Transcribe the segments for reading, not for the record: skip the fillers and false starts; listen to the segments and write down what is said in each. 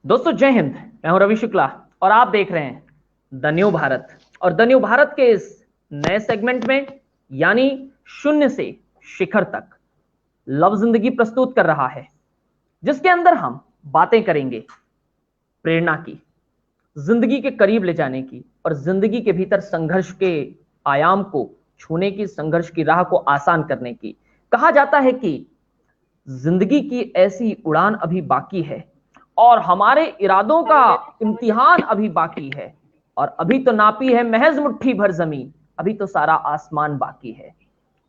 दोस्तों जय हिंद। मैं हूं रवि शुक्ला और आप देख रहे हैं द न्यू भारत। और द न्यू भारत के इस नए सेगमेंट में यानी शून्य से शिखर तक लव जिंदगी प्रस्तुत कर रहा है, जिसके अंदर हम बातें करेंगे प्रेरणा की, जिंदगी के करीब ले जाने की और जिंदगी के भीतर संघर्ष के आयाम को छूने की, संघर्ष की राह को आसान करने की। कहा जाता है कि जिंदगी की ऐसी उड़ान अभी बाकी है और हमारे इरादों का इम्तिहान अभी बाकी है, और अभी तो नापी है महज मुट्ठी भर जमीन, अभी तो सारा आसमान बाकी है।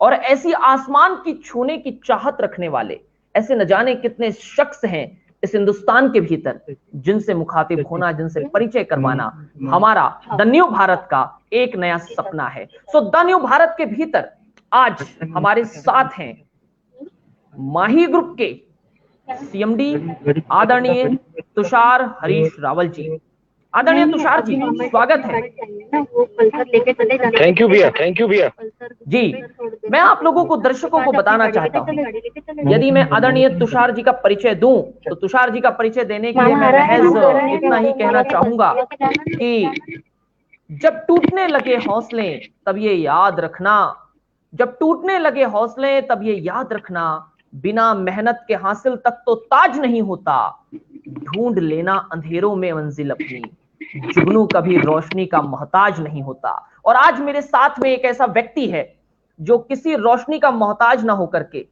और ऐसी आसमान की छूने की चाहत रखने वाले ऐसे न जाने कितने शख्स हैं इस हिंदुस्तान के भीतर, जिनसे मुखातिब होना, जिनसे परिचय करवाना हमारा द न्यू भारत का एक नया सपना है। सो द न्यू भारत के भीतर आज हमारे साथ हैं माही ग्रुप के सीएमडी आदरणीय तुषार हरीश रावल जी। आदरणीय तुषार जी, स्वागत है। थैंक यू भैया, थैंक यू भैया जी। मैं आप लोगों को, दर्शकों को बताना चाहता हूं, यदि मैं आदरणीय तुषार जी का परिचय दूं तो तुषार जी का परिचय देने के लिए मैं महज इतना ही कहना चाहूंगा कि जब टूटने लगे हौसले तब ये याद रखना, जब टूटने लगे हौसले तब ये याद रखना, बिना मेहनत के हासिल तक तो ताज नहीं होता, ढूंढ लेना अंधेरों में मंजिल अपनी, जुगनू कभी रोशनी का मोहताज नहीं होता। और आज मेरे साथ में एक ऐसा व्यक्ति है जो किसी रोशनी का मोहताज ना होकर के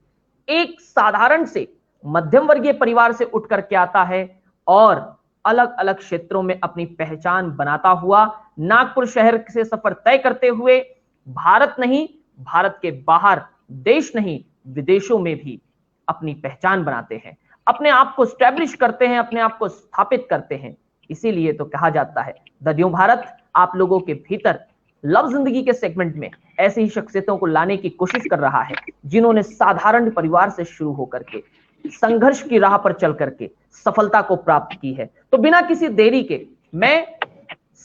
एक साधारण से मध्यम वर्गीय परिवार से उठ करके आता है और अलग अलग क्षेत्रों में अपनी पहचान बनाता हुआ, नागपुर शहर से सफर तय करते हुए भारत नहीं, भारत के बाहर, देश नहीं, विदेशों में भी अपनी पहचान बनाते हैं, अपने आप को स्टैब्लिश करते हैं, अपने आप को स्थापित करते हैं। इसीलिए तो कहा जाता है द न्यू भारत आप लोगों के भीतर लव जिंदगी के सेगमेंट में ऐसी ही शख्सियतों को लाने की कोशिश कर रहा है, जिन्होंने साधारण परिवार से शुरू होकर के संघर्ष की राह पर चल करके सफलता को प्राप्त की है। तो बिना किसी देरी के मैं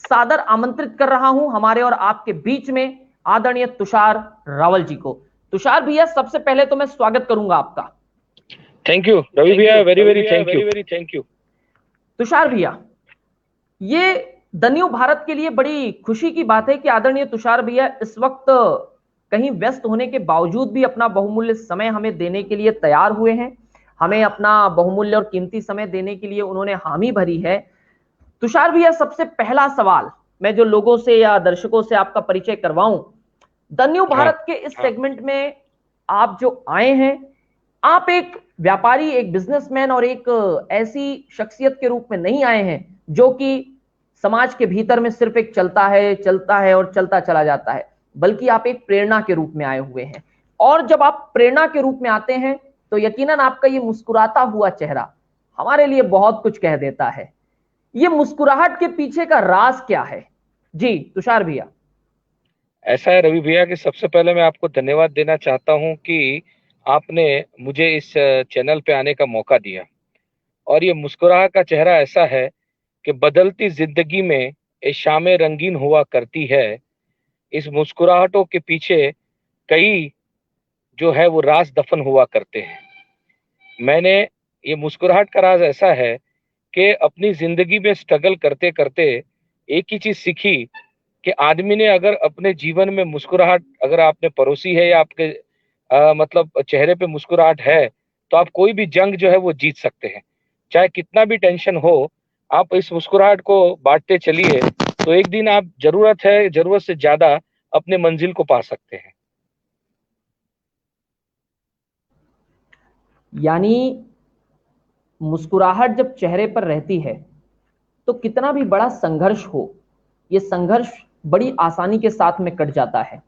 सादर आमंत्रित कर रहा हूं हमारे और आपके बीच में आदरणीय तुषार रावल जी को। तुषार भैया, सबसे पहले तो मैं स्वागत करूंगा आपका। थैंक यू रवि भैया, very very thank you. Tushar भैया, ये द न्यू भारत के लिए बड़ी खुशी की बात है कि आदरणीय तुषार भैया इस वक्त कहीं व्यस्त होने के बावजूद भी अपना बहुमूल्य समय हमें देने के लिए तैयार हुए हैं। हमें अपना बहुमूल्य और कीमती समय देने के लिए उन्होंने हामी भरी है। तुषार भैया, सबसे पहला सवाल मैं जो लोगों से या दर्शकों से आपका परिचय करवाऊं, द न्यू भारत के इस सेगमेंट में आप जो आए हैं, आप एक व्यापारी, एक बिजनेसमैन और एक ऐसी शख्सियत के रूप में नहीं आए हैं जो कि समाज के भीतर में सिर्फ एक चलता है और चलता चला जाता है, बल्कि आप एक प्रेरणा के रूप में आए हुए हैं। और जब आप प्रेरणा के रूप में आते हैं तो यकीनन आपका ये मुस्कुराता हुआ चेहरा हमारे लिए बहुत कुछ कह देता है। ये मुस्कुराहट के पीछे का राज क्या है? जी तुषार भैया। ऐसा है रवि भैया कि सबसे पहले मैं आपको धन्यवाद देना चाहता हूं कि आपने मुझे इस चैनल पे आने का मौका दिया। और ये मुस्कुराहट का चेहरा ऐसा है कि बदलती जिंदगी में ये शामें रंगीन हुआ करती है। इस मुस्कुराहटों के पीछे कई जो है वो राज दफन हुआ करते हैं। मैंने ये मुस्कुराहट का राज ऐसा है कि अपनी जिंदगी में स्ट्रगल करते करते एक ही चीज सीखी कि आदमी ने अगर अपने जीवन में मुस्कुराहट अगर आपने परोसी है या आपके मतलब चेहरे पे मुस्कुराहट है, तो आप कोई भी जंग जो है वो जीत सकते हैं। चाहे कितना भी टेंशन हो, आप इस मुस्कुराहट को बांटते चलिए तो एक दिन आप जरूरत से ज्यादा अपने मंजिल को पा सकते हैं। यानी मुस्कुराहट जब चेहरे पर रहती है तो कितना भी बड़ा संघर्ष हो, ये संघर्ष बड़ी आसानी के साथ में कट जाता है।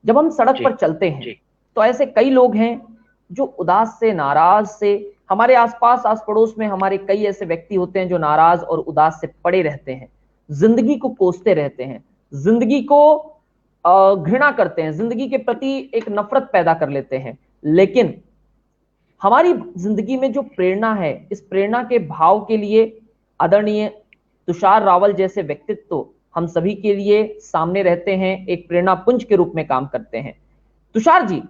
जब हम सड़क पर चलते हैं तो ऐसे कई लोग हैं जो उदास से, नाराज से, हमारे आसपास, आस पड़ोस में हमारे कई ऐसे व्यक्ति होते हैं जो नाराज और उदास से पड़े रहते हैं, जिंदगी को कोसते रहते हैं, जिंदगी को घृणा करते हैं, जिंदगी के प्रति एक नफरत पैदा कर लेते हैं। लेकिन हमारी जिंदगी में जो प्रेरणा है, इस प्रेरणा के भाव के लिए आदरणीय तुषार रावल जैसे व्यक्तित्व हम सभी के लिए सामने रहते हैं, एक प्रेरणा पुंज के रूप में काम करते हैं। तुषार जी,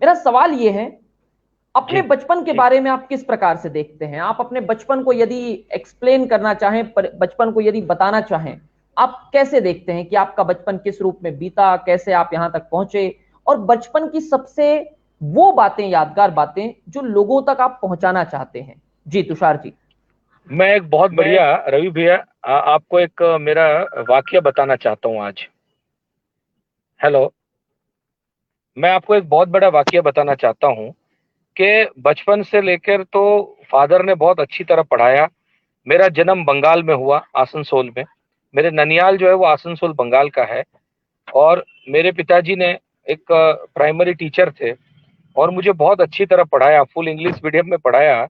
मेरा सवाल यह है अपने जी बचपन के जी बारे में आप किस प्रकार से देखते हैं? आप अपने बचपन को यदि एक्सप्लेन करना चाहें, बचपन को यदि बताना चाहें, आप कैसे देखते हैं कि आपका बचपन किस रूप में बीता, कैसे आप यहां तक पहुंचे, और बचपन की सबसे वो बातें, यादगार बातें जो लोगों तक आप पहुंचाना चाहते हैं? जी तुषार जी। मैं एक बहुत बढ़िया रवि भैया आपको एक मेरा वाक्य बताना चाहता हूँ आज। हेलो, मैं आपको एक बहुत बड़ा वाक्य बताना चाहता हूँ कि बचपन से लेकर तो फादर ने बहुत अच्छी तरह पढ़ाया। मेरा जन्म बंगाल में हुआ, आसनसोल में। मेरे ननियाल जो है वो आसनसोल बंगाल का है। और मेरे पिताजी ने एक प्राइमरी टीचर थे और मुझे बहुत अच्छी तरह पढ़ाया, फुल इंग्लिश मीडियम में पढ़ाया।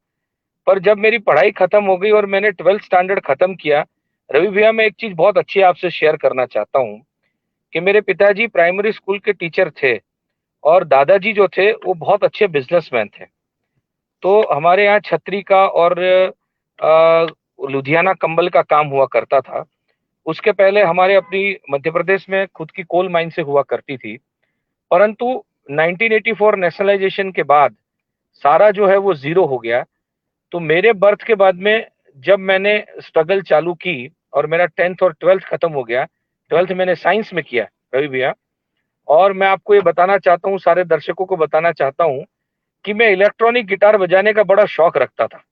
पर जब मेरी पढ़ाई खत्म हो गई और मैंने 12th स्टैंडर्ड खत्म किया, रवि भैया मैं एक चीज बहुत अच्छी आपसे शेयर करना चाहता हूँ कि मेरे पिताजी प्राइमरी स्कूल के टीचर थे और दादाजी जो थे वो बहुत अच्छे बिजनेसमैन थे। तो हमारे यहाँ छतरी का और लुधियाना कंबल का काम हुआ करता था। उसके पहले हमारे अपनी मध्य प्रदेश में खुद की कोल माइन से हुआ करती थी। परंतु 1984 नेशनलाइजेशन के बाद सारा जो है वो जीरो हो गया। तो मेरे बर्थ के बाद में जब मैंने स्ट्रगल चालू की और मेरा 10th और 12th खत्म हो गया, 12th मैंने साइंस में किया रवि भैया। और मैं आपको ये बताना चाहता हूँ, सारे दर्शकों को बताना चाहता हूँ कि मैं इलेक्ट्रॉनिक गिटार बजाने का बड़ा शौक रखता था।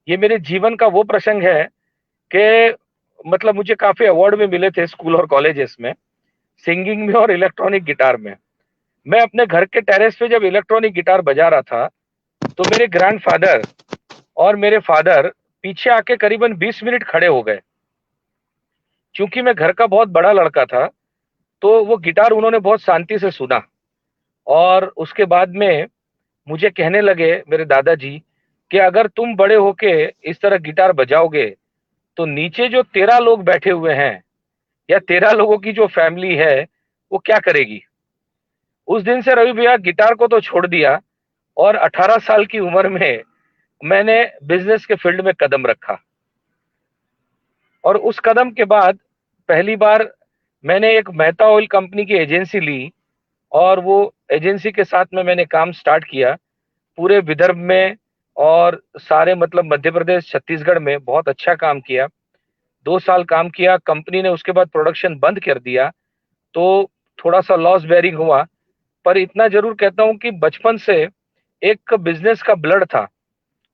ये मेरे जीवन का वो प्रसंग है कि मतलब मुझे काफी अवार्ड भी मिले थे स्कूल और कॉलेजेस में, सिंगिंग में और इलेक्ट्रॉनिक गिटार में। मैं अपने घर के टेरेस पे जब इलेक्ट्रॉनिक गिटार बजा रहा था तो मेरे ग्रैंडफादर और मेरे फादर पीछे आके करीबन 20 मिनट खड़े हो गए। क्योंकि मैं घर का बहुत बड़ा लड़का था तो वो गिटार उन्होंने बहुत शांति से सुना। और उसके बाद में मुझे कहने लगे मेरे दादाजी कि अगर तुम बड़े होके इस तरह गिटार बजाओगे तो नीचे जो 13 लोग बैठे हुए हैं या 13 लोगों की जो फैमिली है वो क्या करेगी। उस दिन से रवि भैया गिटार को तो छोड़ दिया और 18 साल की उम्र में मैंने बिजनेस के फील्ड में कदम रखा। और उस कदम के बाद पहली बार मैंने एक मेहता ऑयल कंपनी की एजेंसी ली और वो एजेंसी के साथ में मैंने काम स्टार्ट किया पूरे विदर्भ में और सारे मतलब मध्य प्रदेश छत्तीसगढ़ में बहुत अच्छा काम किया। 2 साल काम किया, कंपनी ने उसके बाद प्रोडक्शन बंद कर दिया तो थोड़ा सा लॉस बेरिंग हुआ। पर इतना जरूर कहता हूं कि बचपन से एक बिजनेस का ब्लड था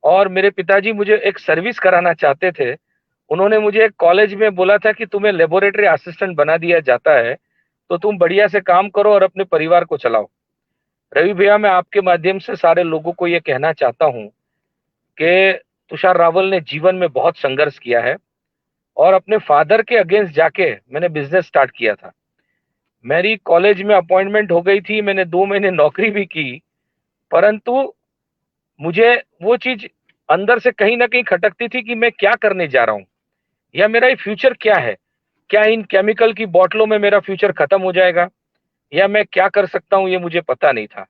और मेरे पिताजी मुझे एक सर्विस कराना चाहते थे। उन्होंने मुझे एक कॉलेज में बोला था कि तुम्हें लेबोरेटरी असिस्टेंट बना दिया जाता है तो तुम बढ़िया से काम करो और अपने परिवार को चलाओ। रवि भैया मैं आपके माध्यम से सारे लोगों को ये कहना चाहता हूँ कि तुषार रावल ने जीवन में बहुत संघर्ष किया है और अपने फादर के अगेंस्ट जाके मैंने बिजनेस स्टार्ट किया था। मेरी कॉलेज में अपॉइंटमेंट हो गई थी, मैंने 2 महीने नौकरी भी की। परंतु मुझे वो चीज अंदर से कहीं ना कहीं खटकती थी कि मैं क्या करने जा रहा हूँ या मेरा ये फ्यूचर क्या है। क्या इन केमिकल की बोतलों में मेरा फ्यूचर खत्म हो जाएगा या मैं क्या कर सकता हूँ, ये मुझे पता नहीं था।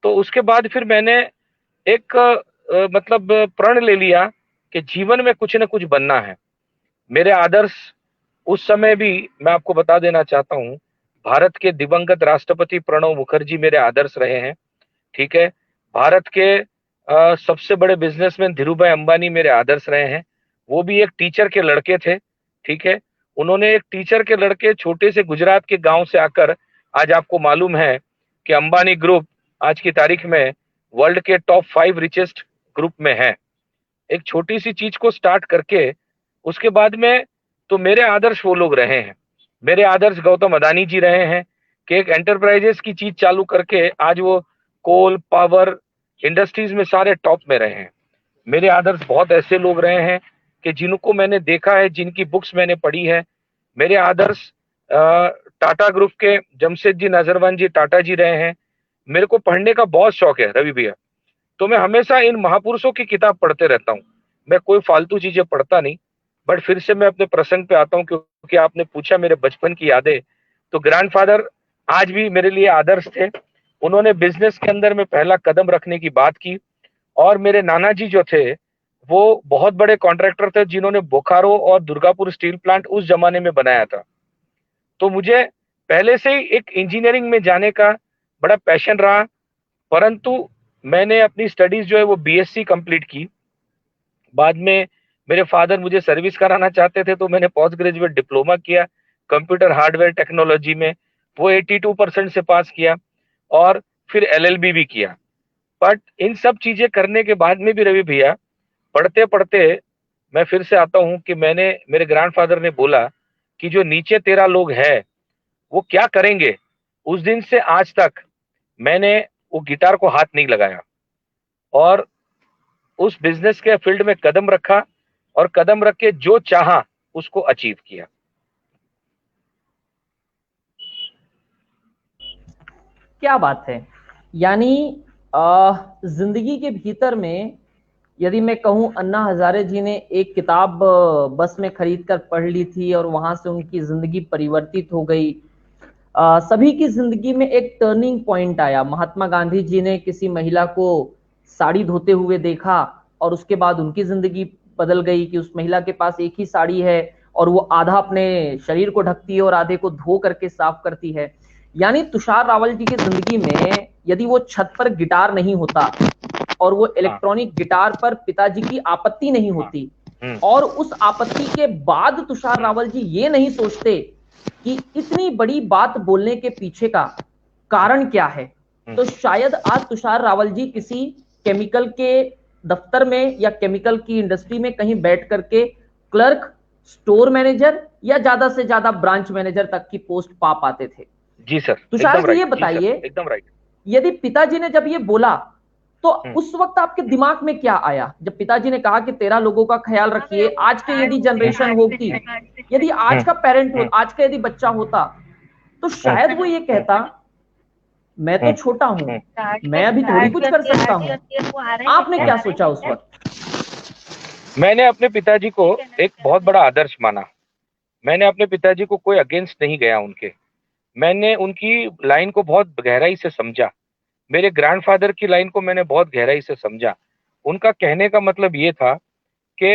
तो उसके बाद फिर मैंने एक मतलब प्रण ले लिया कि जीवन में कुछ न कुछ बनना है। मेरे आदर्श उस समय भी मैं आपको बता देना चाहता हूँ, भारत के दिवंगत राष्ट्रपति प्रणब मुखर्जी मेरे आदर्श रहे हैं। ठीक है, भारत के सबसे बड़े बिजनेसमैन धीरूभाई अंबानी मेरे आदर्श रहे हैं। वो भी एक टीचर के लड़के थे। ठीक है, उन्होंने एक टीचर के लड़के छोटे से गुजरात के गांव से आकर आज आपको मालूम है कि अंबानी ग्रुप आज की तारीख में वर्ल्ड के टॉप 5 रिचेस्ट ग्रुप में है। एक छोटी सी चीज को स्टार्ट करके उसके बाद में तो मेरे आदर्श वो लोग रहे हैं। मेरे आदर्श गौतम अदानी जी रहे हैं कि एक एंटरप्राइजेस की चीज चालू करके आज वो कोल पावर इंडस्ट्रीज में सारे टॉप में रहे हैं। मेरे आदर्श बहुत ऐसे लोग रहे हैं कि जिनको मैंने देखा है, जिनकी बुक्स मैंने पढ़ी है। मेरे आदर्श टाटा ग्रुप के जमशेद जी नजरवान जी टाटा जी रहे हैं। मेरे को पढ़ने का बहुत शौक है रवि भैया, तो मैं हमेशा इन महापुरुषों की किताब पढ़ते रहता हूँ। मैं कोई फालतू चीजें पढ़ता नहीं। बट फिर से मैं अपने प्रसंग पे आता हूँ क्योंकि आपने पूछा मेरे बचपन की यादें। तो ग्रैंडफादर आज भी मेरे लिए आदर्श थे। उन्होंने बिजनेस के अंदर में पहला कदम रखने की बात की। और मेरे नाना जी जो थे वो बहुत बड़े कॉन्ट्रैक्टर थे जिन्होंने बोकारो और दुर्गापुर स्टील प्लांट उस जमाने में बनाया था। तो मुझे पहले से ही एक इंजीनियरिंग में जाने का बड़ा पैशन रहा। परंतु मैंने अपनी स्टडीज जो है वो बीएससी कंप्लीट की। बाद में मेरे फादर मुझे सर्विस कराना चाहते थे, तो मैंने पोस्ट ग्रेजुएट डिप्लोमा किया कंप्यूटर हार्डवेयर टेक्नोलॉजी में। वो 82% से पास किया और फिर एलएलबी भी किया। बट इन सब चीजें करने के बाद में भी रवि भैया, पढ़ते पढ़ते मैं फिर से आता हूँ कि मेरे ग्रैंडफादर ने बोला कि जो नीचे तेरा लोग है वो क्या करेंगे। उस दिन से आज तक मैंने वो गिटार को हाथ नहीं लगाया और उस बिजनेस के फील्ड में कदम रखा और कदम रख के जो चाहा उसको अचीव किया। क्या बात है। यानी जिंदगी के भीतर में, यदि मैं कहूं, अन्ना हजारे जी ने एक किताब बस में खरीद कर पढ़ ली थी और वहां से उनकी जिंदगी परिवर्तित हो गई। सभी की जिंदगी में एक टर्निंग पॉइंट आया। महात्मा गांधी जी ने किसी महिला को साड़ी धोते हुए देखा और उसके बाद उनकी जिंदगी बदल गई कि उस महिला के पास एक ही साड़ी है और वो आधा अपने शरीर को ढकती है और आधे को धो करके साफ करती है। यानी तुषार रावल जी की जिंदगी में यदि वो छत पर गिटार नहीं होता और वो इलेक्ट्रॉनिक गिटार पर पिताजी की आपत्ति नहीं होती और उस आपत्ति के बाद तुषार रावल जी ये नहीं सोचते कि इतनी बड़ी बात बोलने के पीछे का कारण क्या है, तो शायद आज तुषार रावल जी किसी केमिकल के दफ्तर में या केमिकल की इंडस्ट्री में कहीं बैठ करके क्लर्क, स्टोर मैनेजर या ज्यादा से ज्यादा ब्रांच मैनेजर तक की पोस्ट पा पाते थे। जी सर, तुषार जी ये बताइए, एकदम राइट। यदि पिताजी ने जब ये बोला तो उस वक्त आपके दिमाग में क्या आया जब पिताजी ने कहा कि 13 लोगों का ख्याल रखिए। आज के यदि जनरेशन होती, यदि आज का पेरेंट हो, आज का यदि बच्चा होता, तो शायद वो ये कहता, मैं तो छोटा हूं, मैं अभी थोड़ी कुछ कर सकता हूं। आपने क्या सोचा उस वक्त? मैंने अपने पिताजी को एक बहुत बड़ा आदर्श माना। मैंने अपने पिताजी को कोई अगेंस्ट नहीं गया उनके। मैंने उनकी लाइन को बहुत गहराई से समझा। मेरे ग्रैंडफादर की लाइन को मैंने बहुत गहराई से समझा। उनका कहने का मतलब ये था कि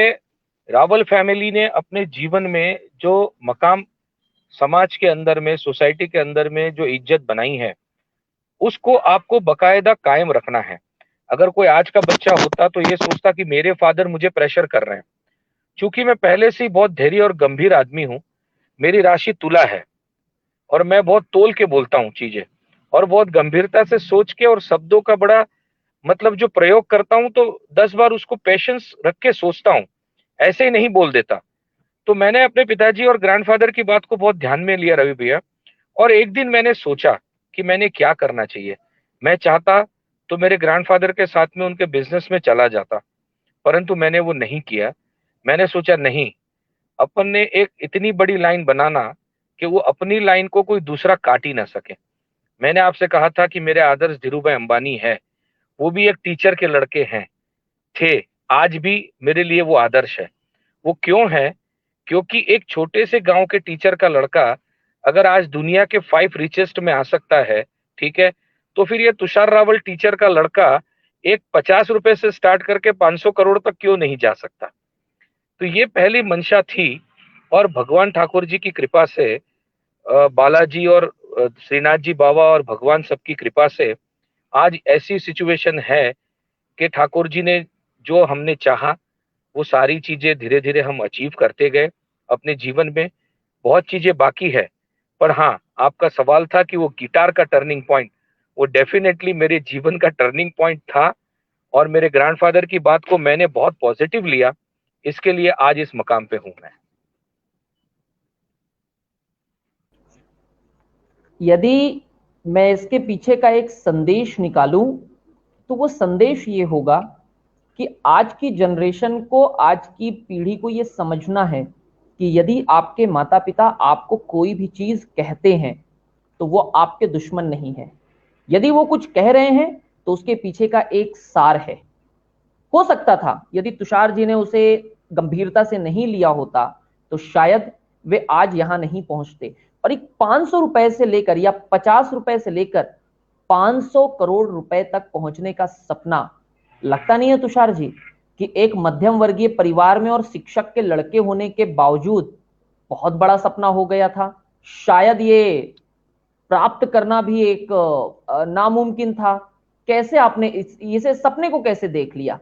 रावल फैमिली ने अपने जीवन में जो मकाम समाज के अंदर में, सोसाइटी के अंदर में जो इज्जत बनाई है, उसको आपको बकायदा कायम रखना है। अगर कोई आज का बच्चा होता तो ये सोचता कि मेरे फादर मुझे प्रेशर कर रहे हैं। चूंकि मैं पहले से ही बहुत धैर्य और गंभीर आदमी हूं, मेरी राशि तुला है और मैं बहुत तोल के बोलता हूँ चीजें और बहुत गंभीरता से सोच के और शब्दों का बड़ा मतलब जो प्रयोग करता हूं तो 10 बार उसको पेशेंस रख के सोचता हूं, ऐसे ही नहीं बोल देता। तो मैंने अपने पिताजी और ग्रैंडफादर की बात को बहुत ध्यान में लिया रवि भैया। और एक दिन मैंने सोचा कि मैंने क्या करना चाहिए। मैं चाहता तो मेरे ग्रैंडफादर के साथ में उनके बिजनेस में चला जाता, परंतु मैंने वो नहीं किया। मैंने सोचा नहीं, अपन ने एक इतनी बड़ी लाइन बनाना कि वो अपनी लाइन को कोई दूसरा काट ही ना सके। मैंने आपसे कहा था कि मेरे आदर्श धीरू भाई अंबानी है, वो भी एक टीचर के लड़के हैं, थे, आज भी मेरे लिए वो आदर्श है। वो क्यों है? क्योंकि एक छोटे से गांव के टीचर का लड़का अगर आज दुनिया के 5 रिचेस्ट में आ सकता है, ठीक है, तो फिर ये तुषार रावल टीचर का लड़का एक 50 रुपए से स्टार्ट करके 500 करोड़ तक क्यों नहीं जा सकता। तो ये पहली मंशा थी और भगवान ठाकुर जी की कृपा से, बालाजी और श्रीनाथ जी बाबा और भगवान सबकी कृपा से आज ऐसी सिचुएशन है कि ठाकुर जी ने जो हमने चाहा वो सारी चीजें धीरे धीरे हम अचीव करते गए अपने जीवन में। बहुत चीजें बाकी है, पर हाँ, आपका सवाल था कि वो गिटार का टर्निंग पॉइंट, वो डेफिनेटली मेरे जीवन का टर्निंग पॉइंट था और मेरे ग्रैंडफादर की बात को मैंने बहुत पॉजिटिव लिया। इसके लिए आज इस मकाम पे हूं मैं। यदि मैं इसके पीछे का एक संदेश निकालूं तो वो संदेश ये होगा कि आज की जनरेशन को, आज की पीढ़ी को ये समझना है कि यदि आपके माता पिता आपको कोई भी चीज कहते हैं तो वो आपके दुश्मन नहीं है। यदि वो कुछ कह रहे हैं तो उसके पीछे का एक सार है। हो सकता था यदि तुषार जी ने उसे गंभीरता से नहीं लिया होता तो शायद वे आज यहां नहीं पहुंचते। और एक 500 रुपए से लेकर या 50 रुपए से लेकर 500 करोड़ रुपए तक पहुंचने का सपना, लगता नहीं है तुषार जी कि एक मध्यम वर्गीय परिवार में और शिक्षक के लड़के होने के बावजूद बहुत बड़ा सपना हो गया था। शायद ये प्राप्त करना भी एक नामुमकिन था। कैसे आपने इसे सपने को कैसे देख लिया?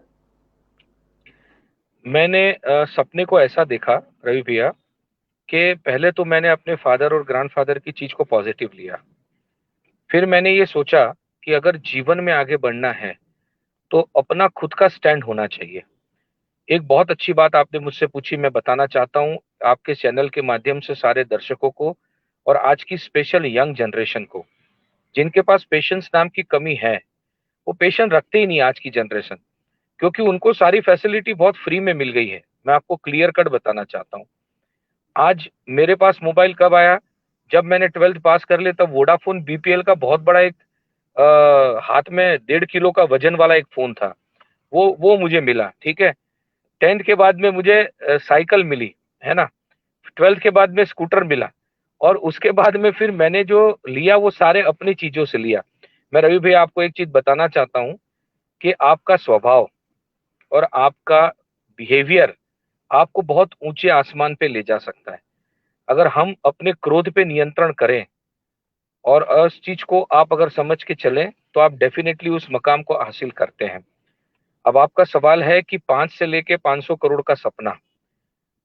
मैंने सपने को ऐसा देखा रवि भैया कि पहले तो मैंने अपने फादर और ग्रैंडफादर की चीज को पॉजिटिव लिया। फिर मैंने ये सोचा कि अगर जीवन में आगे बढ़ना है तो अपना खुद का स्टैंड होना चाहिए। एक बहुत अच्छी बात आपने मुझसे पूछी, मैं बताना चाहता हूँ आपके चैनल के माध्यम से सारे दर्शकों को और आज की स्पेशल यंग जनरेशन को, जिनके पास पेशेंस नाम की कमी है। वो पेशेंस रखते ही नहीं आज की जनरेशन, क्योंकि उनको सारी फैसिलिटी बहुत फ्री में मिल गई है। मैं आपको क्लियर कट बताना चाहता हूँ। आज मेरे पास मोबाइल कब आया? जब मैंने 12th पास कर लिया तब वोडाफोन बीपीएल का बहुत बड़ा एक हाथ में 1.5 किलो का वजन वाला एक फोन था, वो मुझे मिला, ठीक है। 10th के बाद में मुझे साइकिल मिली, है ना। 12th के बाद में स्कूटर मिला, और उसके बाद में फिर मैंने जो लिया वो सारे अपनी चीजों से लिया। मैं रवि भैया आपको एक चीज बताना चाहता हूँ कि आपका स्वभाव और आपका बिहेवियर आपको बहुत ऊंचे आसमान पे ले जा सकता है। अगर हम अपने क्रोध पे नियंत्रण करें और उस चीज को आप अगर समझ के चलें तो आप डेफिनेटली उस मकाम को हासिल करते हैं। अब आपका सवाल है कि 5 से लेके 500 करोड़ का सपना।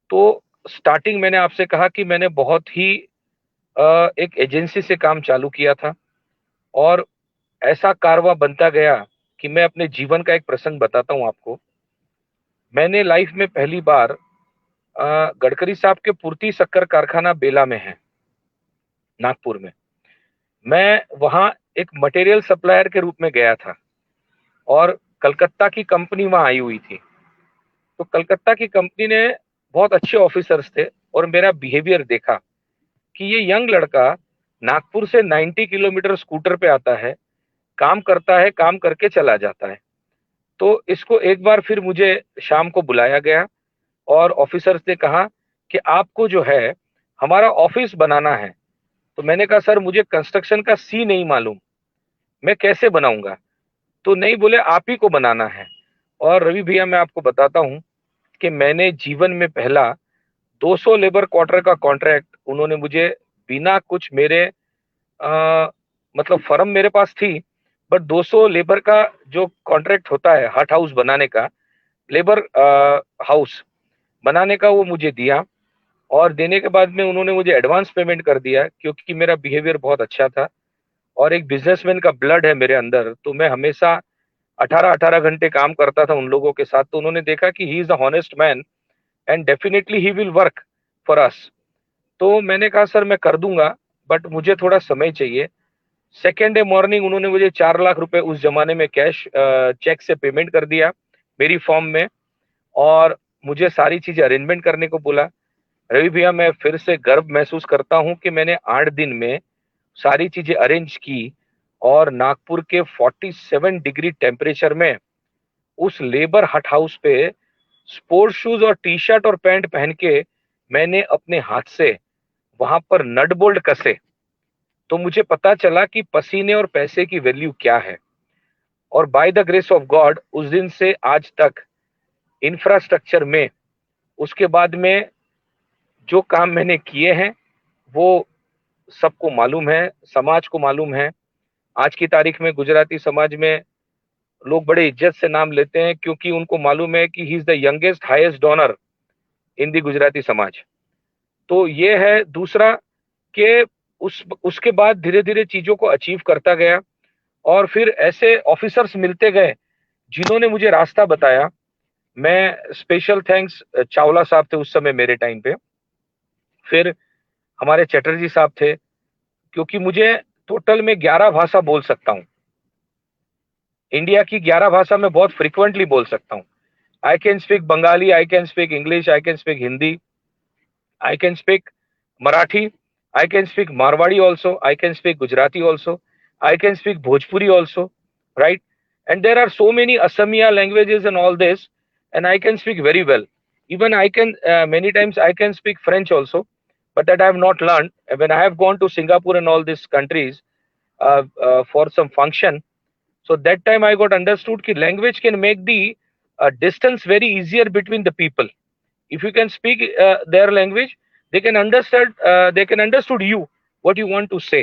तो स्टार्टिंग मैंने आपसे कहा कि मैंने बहुत ही एक एजेंसी से काम चालू किया था, और ऐसा कारवां बनता गया कि मैं अपने जीवन का एक प्रसंग बताता हूं आपको। मैंने लाइफ में पहली बार गडकरी साहब के पूर्ति शक्कर कारखाना बेला में है, नागपुर में। मैं वहां एक मटेरियल सप्लायर के रूप में गया था, और कलकत्ता की कंपनी वहां आई हुई थी। तो कलकत्ता की कंपनी ने बहुत अच्छे ऑफिसर्स थे, और मेरा बिहेवियर देखा कि ये यंग लड़का नागपुर से 90 किलोमीटर स्कूटर पे आता है, काम करता है, काम करके चला जाता है। तो इसको एक बार फिर मुझे शाम को बुलाया गया, और ऑफिसर्स ने कहा कि आपको जो है हमारा ऑफिस बनाना है। तो मैंने कहा सर मुझे कंस्ट्रक्शन का सी नहीं मालूम, मैं कैसे बनाऊंगा? तो नहीं, बोले आप ही को बनाना है। और रवि भैया मैं आपको बताता हूँ कि मैंने जीवन में पहला 200 लेबर क्वार्टर का कॉन्ट्रैक्ट उन्होंने मुझे बिना कुछ मेरे मतलब फर्म मेरे पास थी, बट 200 लेबर का जो कॉन्ट्रैक्ट होता है हट हाउस बनाने का, लेबर हाउस बनाने का, वो मुझे दिया। और देने के बाद में उन्होंने मुझे एडवांस पेमेंट कर दिया, क्योंकि मेरा बिहेवियर बहुत अच्छा था और एक बिजनेसमैन का ब्लड है मेरे अंदर। तो मैं हमेशा 18-18 घंटे काम करता था उन लोगों के साथ। तो उन्होंने देखा कि he is a honest man and definitely he will work for us. तो मैंने कहा सर मैं कर दूंगा, बट मुझे थोड़ा समय चाहिए। सेकेंड डे मॉर्निंग उन्होंने मुझे 4 लाख रुपए उस जमाने में कैश चेक से पेमेंट कर दिया मेरी फॉर्म में, और मुझे सारी चीजें अरेंजमेंट करने को बोला। रवि भैया मैं फिर से गर्व महसूस करता हूं कि मैंने 8 दिन में सारी चीजें अरेंज की, और नागपुर के 47 डिग्री टेम्परेचर में उस लेबर हट हाउस पे स्पोर्ट्स शूज और टी शर्ट और पैंट पहन के मैंने अपने हाथ से वहां पर नट बोल्ट कसे। तो मुझे पता चला कि पसीने और पैसे की वैल्यू क्या है। और bye the grace of God उस दिन से आज तक इंफ्रास्ट्रक्चर में, उसके बाद में जो काम मैंने किए हैं वो सबको मालूम है, समाज को मालूम है। आज की तारीख में गुजराती समाज में लोग बड़े इज्जत से नाम लेते हैं, क्योंकि उनको मालूम है कि he is the youngest highest donor in the Gujarati समाज। तो ये है दूसरा कि उसके बाद धीरे धीरे चीजों को अचीव करता गया, और फिर ऐसे ऑफिसर्स मिलते गए जिन्होंने मुझे रास्ता बताया। मैं स्पेशल थैंक्स चावला साहब थे उस समय मेरे टाइम पे, फिर हमारे चटर्जी साहब थे, क्योंकि मुझे टोटल में 11 भाषा बोल सकता हूँ। इंडिया की 11 भाषा में बहुत फ्रिक्वेंटली बोल सकता हूँ। I can speak Bengali, I can speak English, I can speak Hindi, I can speak Marathi, I can speak Marwadi also, I can speak Gujarati also, I can speak Bhojpuri also, right? And there are so many Assamia languages and all this, and I can speak very well. Even I can, many times I can speak French also, but that I have not learned. When I have gone to Singapore and all these countries for some function, so that time I got understood that language can make the distance very easier between the people. If you can speak their language, they can understood you what you want to say.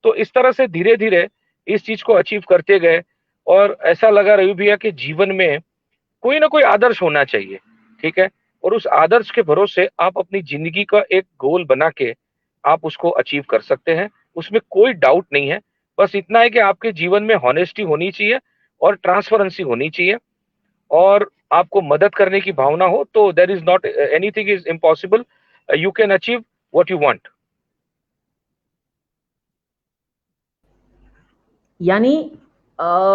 तो इस तरह से धीरे धीरे इस चीज को achieve करते गए, और ऐसा लगा रवि भैया कि जीवन में कोई ना कोई आदर्श होना चाहिए, ठीक है, और उस आदर्श के भरोसे आप अपनी जिंदगी का एक गोल बना के आप उसको अचीव कर सकते हैं, उसमें कोई डाउट नहीं है। बस इतना है कि आपके जीवन में हॉनेस्टी होनी चाहिए और ट्रांसपेरेंसी होनी चाहिए, और आपको मदद करने की भावना हो तो there is not anything is impossible, you can achieve what you want. यानी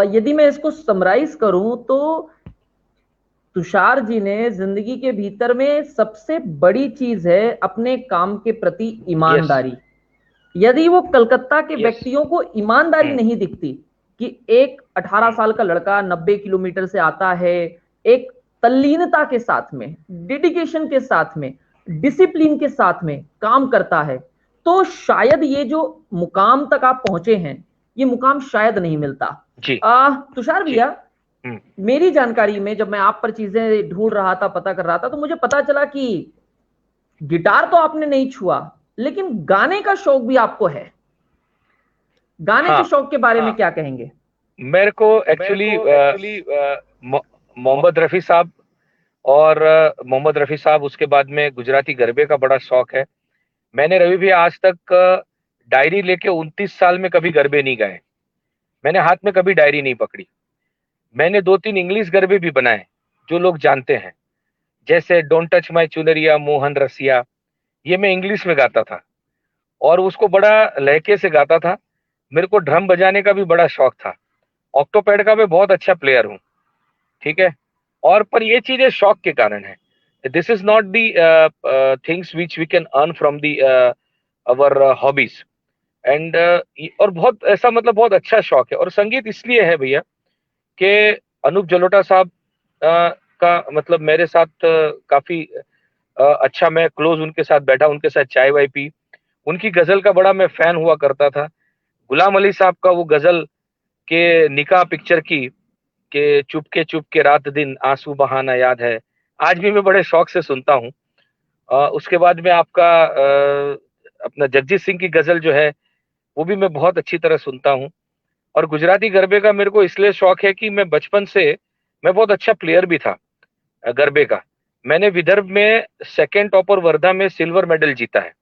यदि मैं इसको समराइज करूं तो तुषार जी ने जिंदगी के भीतर में सबसे बड़ी चीज है अपने काम के प्रति यस, ईमानदारी। यदि वो कलकत्ता के यस। व्यक्तियों को ईमानदारी नहीं दिखती कि एक 18 साल का लड़का 90 किलोमीटर से आता है, एक तल्लीनता के साथ में, डेडिकेशन के साथ में, डिसिप्लिन के साथ में काम करता है, तो शायद ये जो मुकाम तक आप पहुंचे हैं, ये मुकाम शायद नहीं मिलता। जी, तुषार जी। भैया, मेरी जानकारी में जब मैं आप पर चीजें ढूंढ रहा था, पता कर रहा था, तो मुझे पता चला कि गिटार तो आपने नहीं छुआ, लेकिन गाने का शौक भी आपको है। गाने के हाँ, शौक के बारे में क्या कहेंगे? मेरे को एक्चुअली मोहम्मद रफी साहब और मोहम्मद रफी साहब, उसके बाद में गुजराती गरबे का बड़ा शौक है। मैंने रवि भी आज तक डायरी लेके 29 साल में कभी गरबे नहीं गाए। मैंने हाथ में कभी डायरी नहीं पकड़ी। मैंने 2-3 इंग्लिश गरबे भी बनाए जो लोग जानते हैं, जैसे डोंट टच माय चुनरिया, मोहन रसिया, ये मैं इंग्लिश में गाता था और उसको बड़ा लहके से गाता था। मेरे को ड्रम बजाने का भी बड़ा शौक था। ऑक्टोपैड का मैं बहुत अच्छा प्लेयर हूँ, ठीक है, और पर ये चीजें शौक के कारण है। This is not the things which we can earn from the our hobbies and और बहुत ऐसा मतलब बहुत अच्छा शौक है। और संगीत इसलिए है भैया कि अनूप जलोटा साहब का मतलब मेरे साथ काफी अच्छा, मैं क्लोज उनके साथ बैठा, उनके साथ चाय वाय पी। उनकी गजल का बड़ा मैं फैन हुआ करता था। गुलाम अली साहब का वो गजल के निकाह पिक्चर की कि चुपके रात दिन आंसू बहाना याद है, आज भी मैं बड़े शौक से सुनता हूँ। उसके बाद में आपका अपना जगजीत सिंह की गजल जो है वो भी मैं बहुत अच्छी तरह सुनता हूँ। और गुजराती गरबे का मेरे को इसलिए शौक है कि मैं बचपन से मैं बहुत अच्छा प्लेयर भी था गरबे का। मैंने विदर्भ में सेकेंड टॉप और वर्धा में सिल्वर मेडल जीता है।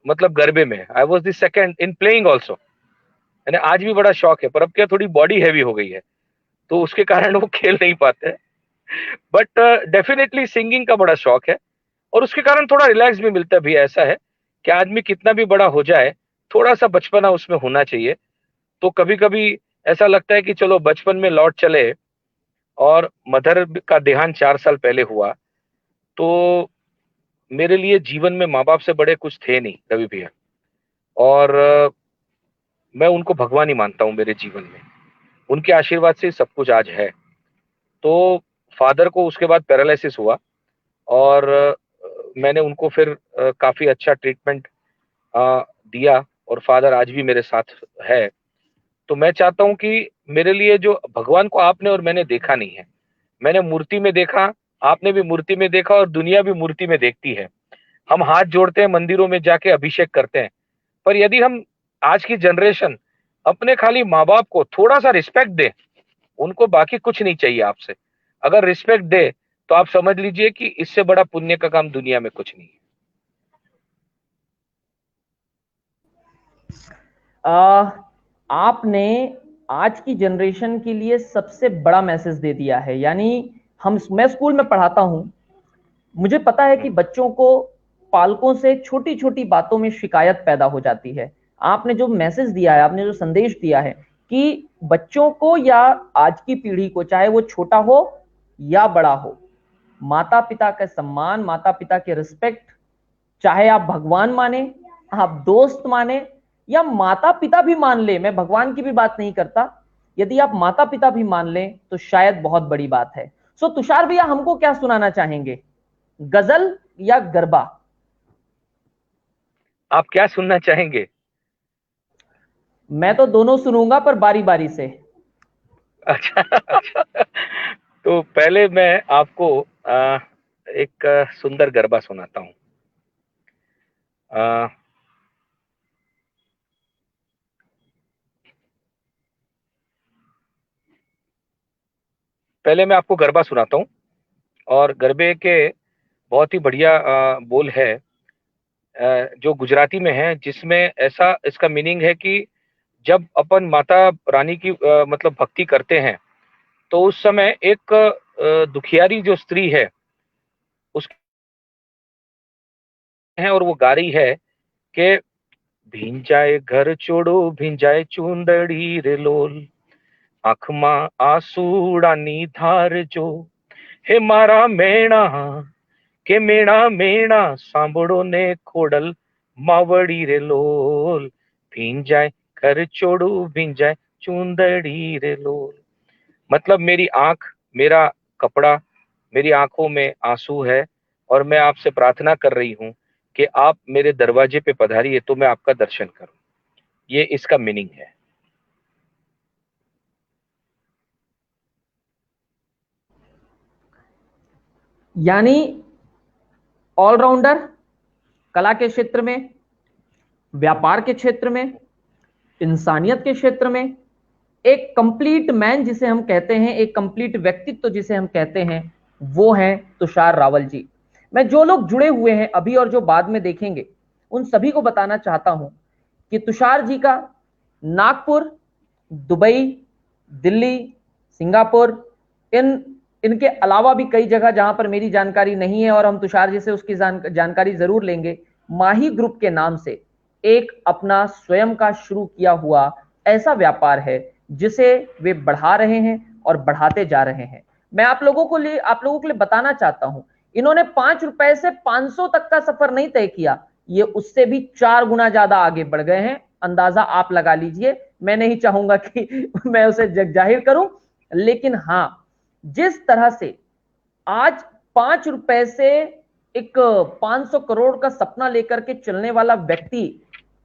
मतलब गरबे में I was the second in playing also. मैंने आज भी बड़ा शौक है, पर अब क्या थोड़ी बॉडी हैवी हो गई है तो उसके कारण वो खेल नहीं पाते। बट डेफिनेटली सिंगिंग का बड़ा शौक है और उसके कारण थोड़ा रिलैक्स भी मिलता है भी। ऐसा है कि आदमी कितना भी बड़ा हो जाए, थोड़ा सा बचपना उसमें होना चाहिए। तो कभी कभी ऐसा लगता है कि चलो बचपन में लौट चले। और मदर का देहांत 4 साल पहले हुआ, तो मेरे लिए जीवन में माँ बाप से बड़े कुछ थे नहीं रवि भैया। और मैं उनको भगवान ही मानता हूँ मेरे जीवन में। उनके आशीर्वाद से सब कुछ आज है। तो फादर को उसके बाद पैरालिसिस हुआ और मैंने उनको फिर काफी अच्छा ट्रीटमेंट दिया और फादर आज भी मेरे साथ है। तो मैं चाहता हूं कि मेरे लिए जो भगवान को आपने और मैंने देखा नहीं है, मैंने मूर्ति में देखा, आपने भी मूर्ति में देखा और दुनिया भी मूर्ति में देखती है। हम हाथ जोड़ते हैं, मंदिरों में जाके अभिषेक करते हैं, पर यदि हम आज की जनरेशन अपने खाली माँ बाप को थोड़ा सा रिस्पेक्ट दे, उनको बाकी कुछ नहीं चाहिए आपसे, अगर रिस्पेक्ट दे तो आप समझ लीजिए कि इससे बड़ा पुण्य का काम दुनिया में कुछ नहीं है। आ, आपने आज की जनरेशन के लिए सबसे बड़ा मैसेज दे दिया है। यानी मैं स्कूल में पढ़ाता हूं, मुझे पता है कि बच्चों को पालकों से छोटी छोटी बातों में शिकायत पैदा हो जाती है। आपने जो मैसेज दिया है, आपने जो संदेश दिया है कि बच्चों को या आज की पीढ़ी को, चाहे वो छोटा हो या बड़ा हो, माता पिता का सम्मान, माता पिता के रिस्पेक्ट, चाहे आप भगवान माने, आप दोस्त माने, या माता पिता भी मान ले, मैं भगवान की भी बात नहीं करता, यदि आप माता पिता भी मान लें तो शायद बहुत बड़ी बात है। सो तुषार भैया, हमको क्या सुनाना चाहेंगे, गजल या गरबा? आप क्या सुनना चाहेंगे? मैं तो दोनों सुनूंगा, पर बारी बारी से। अच्छा। तो पहले मैं आपको एक सुंदर गरबा सुनाता हूँ। अ, पहले मैं आपको गरबा सुनाता हूँ, और गरबे के बहुत ही बढ़िया बोल है जो गुजराती में है, जिसमें ऐसा इसका मीनिंग है कि जब अपन माता रानी की मतलब भक्ति करते हैं, तो उस समय एक दुखियारी जो स्त्री है उस है, और वो गा रही है कि भींजाए घर छोड़ो भींजाए चुंदड़ी रे लोल, आंख मां आसूड़ानी धार जो, हे मारा मेणा के मेणा मेणा सांभड़ो ने खोडल मावड़ी रे लोल, भींजाए घर छोड़ो भींजाए चुंदड़ी रे लोल। मतलब मेरी आंख, मेरा कपड़ा, मेरी आंखों में आंसू है, और मैं आपसे प्रार्थना कर रही हूं कि आप मेरे दरवाजे पे पधारिए तो मैं आपका दर्शन करूं। ये इसका मीनिंग है। यानी ऑलराउंडर, कला के क्षेत्र में, व्यापार के क्षेत्र में, इंसानियत के क्षेत्र में, एक कंप्लीट मैन जिसे हम कहते हैं, एक कंप्लीट व्यक्तित्व जिसे हम कहते हैं, वो है तुषार रावल जी। मैं जो लोग जुड़े हुए हैं अभी और जो बाद में देखेंगे, उन सभी को बताना चाहता हूं कि तुषार जी का नागपुर, दुबई, दिल्ली, सिंगापुर, इनके अलावा भी कई जगह जहां पर मेरी जानकारी नहीं है और हम तुषार जी से उसकी जानकारी जरूर लेंगे, माही ग्रुप के नाम से एक अपना स्वयं का शुरू किया हुआ ऐसा व्यापार है जिसे वे बढ़ा रहे हैं और बढ़ाते जा रहे हैं। मैं आप लोगों के लिए बताना चाहता हूं, इन्होंने 5 रुपए से 500 तक का सफर नहीं तय किया, ये उससे भी 4 गुना ज्यादा आगे बढ़ गए हैं। अंदाजा आप लगा लीजिए, मैं नहीं चाहूंगा कि मैं उसे जाहिर करूं, लेकिन हां, जिस तरह से आज 5 रुपए से एक 500 करोड़ का सपना लेकर के चलने वाला व्यक्ति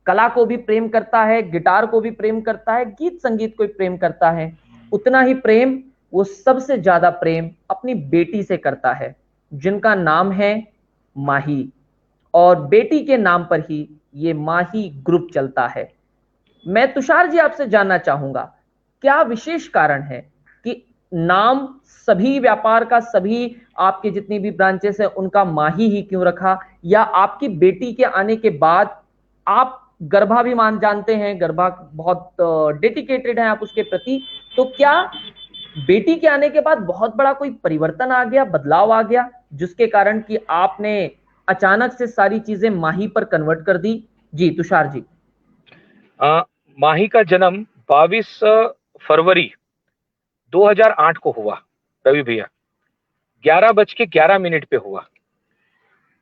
कला को भी प्रेम करता है, गिटार को भी प्रेम करता है, गीत संगीत को भी प्रेम करता है, उतना ही प्रेम, वो सबसे ज्यादा प्रेम अपनी बेटी से करता है, जिनका नाम है माही। और बेटी के नाम पर ही ये माही ग्रुप चलता है। मैं तुषार जी आपसे जानना चाहूंगा, क्या विशेष कारण है कि नाम सभी व्यापार का, सभी आपके जितनी भी ब्रांचेस है उनका माही ही क्यों रखा? या आपकी बेटी के आने के बाद आप गर्भा भी मान जानते हैं, गर्भा बहुत डेडिकेटेड है आप उसके प्रति, तो क्या बेटी के आने के बाद बहुत बड़ा कोई परिवर्तन आ गया, बदलाव आ गया, जिसके कारण कि आपने अचानक से सारी चीजें माही पर कन्वर्ट कर दी? जी तुषार जी। माही का जन्म 22 फरवरी 2008 को हुआ रवि भैया, 11:11 पे हुआ।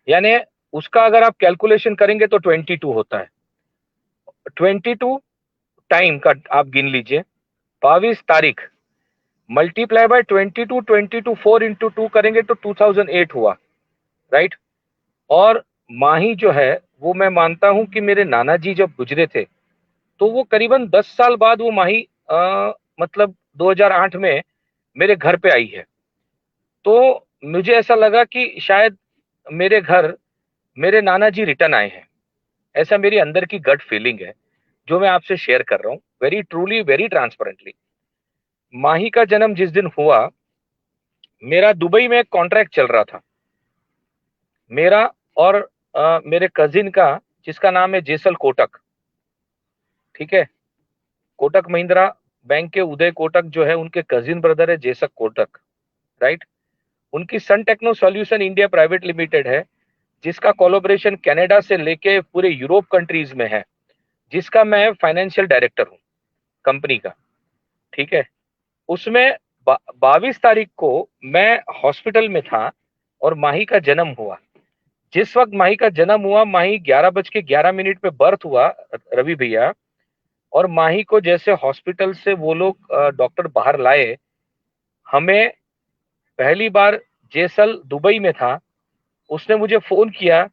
यानी उसका अगर आप कैलकुलेशन करेंगे तो 22 होता है। 22 टाइम का आप गिन लीजिए, 22 तारीख मल्टीप्लाई बाय 22, 22 4 इंटू 2 करेंगे तो 2008 हुआ, राइट। और माही जो है वो मैं मानता हूं कि मेरे नाना जी जब गुजरे थे तो वो करीबन 10 साल बाद वो माही मतलब 2008 में मेरे घर पे आई है। तो मुझे ऐसा लगा कि शायद मेरे घर मेरे नाना जी रिटर्न आए हैं, ऐसा मेरी अंदर की गट फीलिंग है जो मैं आपसे शेयर कर रहा हूँ, वेरी ट्रूली, वेरी ट्रांसपेरेंटली। माही का जन्म जिस दिन हुआ, मेरा दुबई में एक कॉन्ट्रैक्ट चल रहा था, मेरा और मेरे कजिन का, जिसका नाम है जेसल कोटक, ठीक है। कोटक महिंद्रा बैंक के उदय कोटक जो है उनके कजिन ब्रदर है जेसक कोटक, राइट। उनकी son techno solution India private limited है, जिसका कोलैबोरेशन कनाडा से लेके पूरे यूरोप कंट्रीज में है, जिसका मैं फाइनेंशियल डायरेक्टर हूं कंपनी का, ठीक है। उसमें 22 तारीख को मैं हॉस्पिटल में था और माही का जन्म हुआ। जिस वक्त माही का जन्म हुआ, माही 11:11 पे बर्थ हुआ रवि भैया, और माही को जैसे हॉस्पिटल से वो लोग डॉक्टर बाहर लाए, हमें पहली बार जेसल दुबई में था, उसने मुझे फोन किया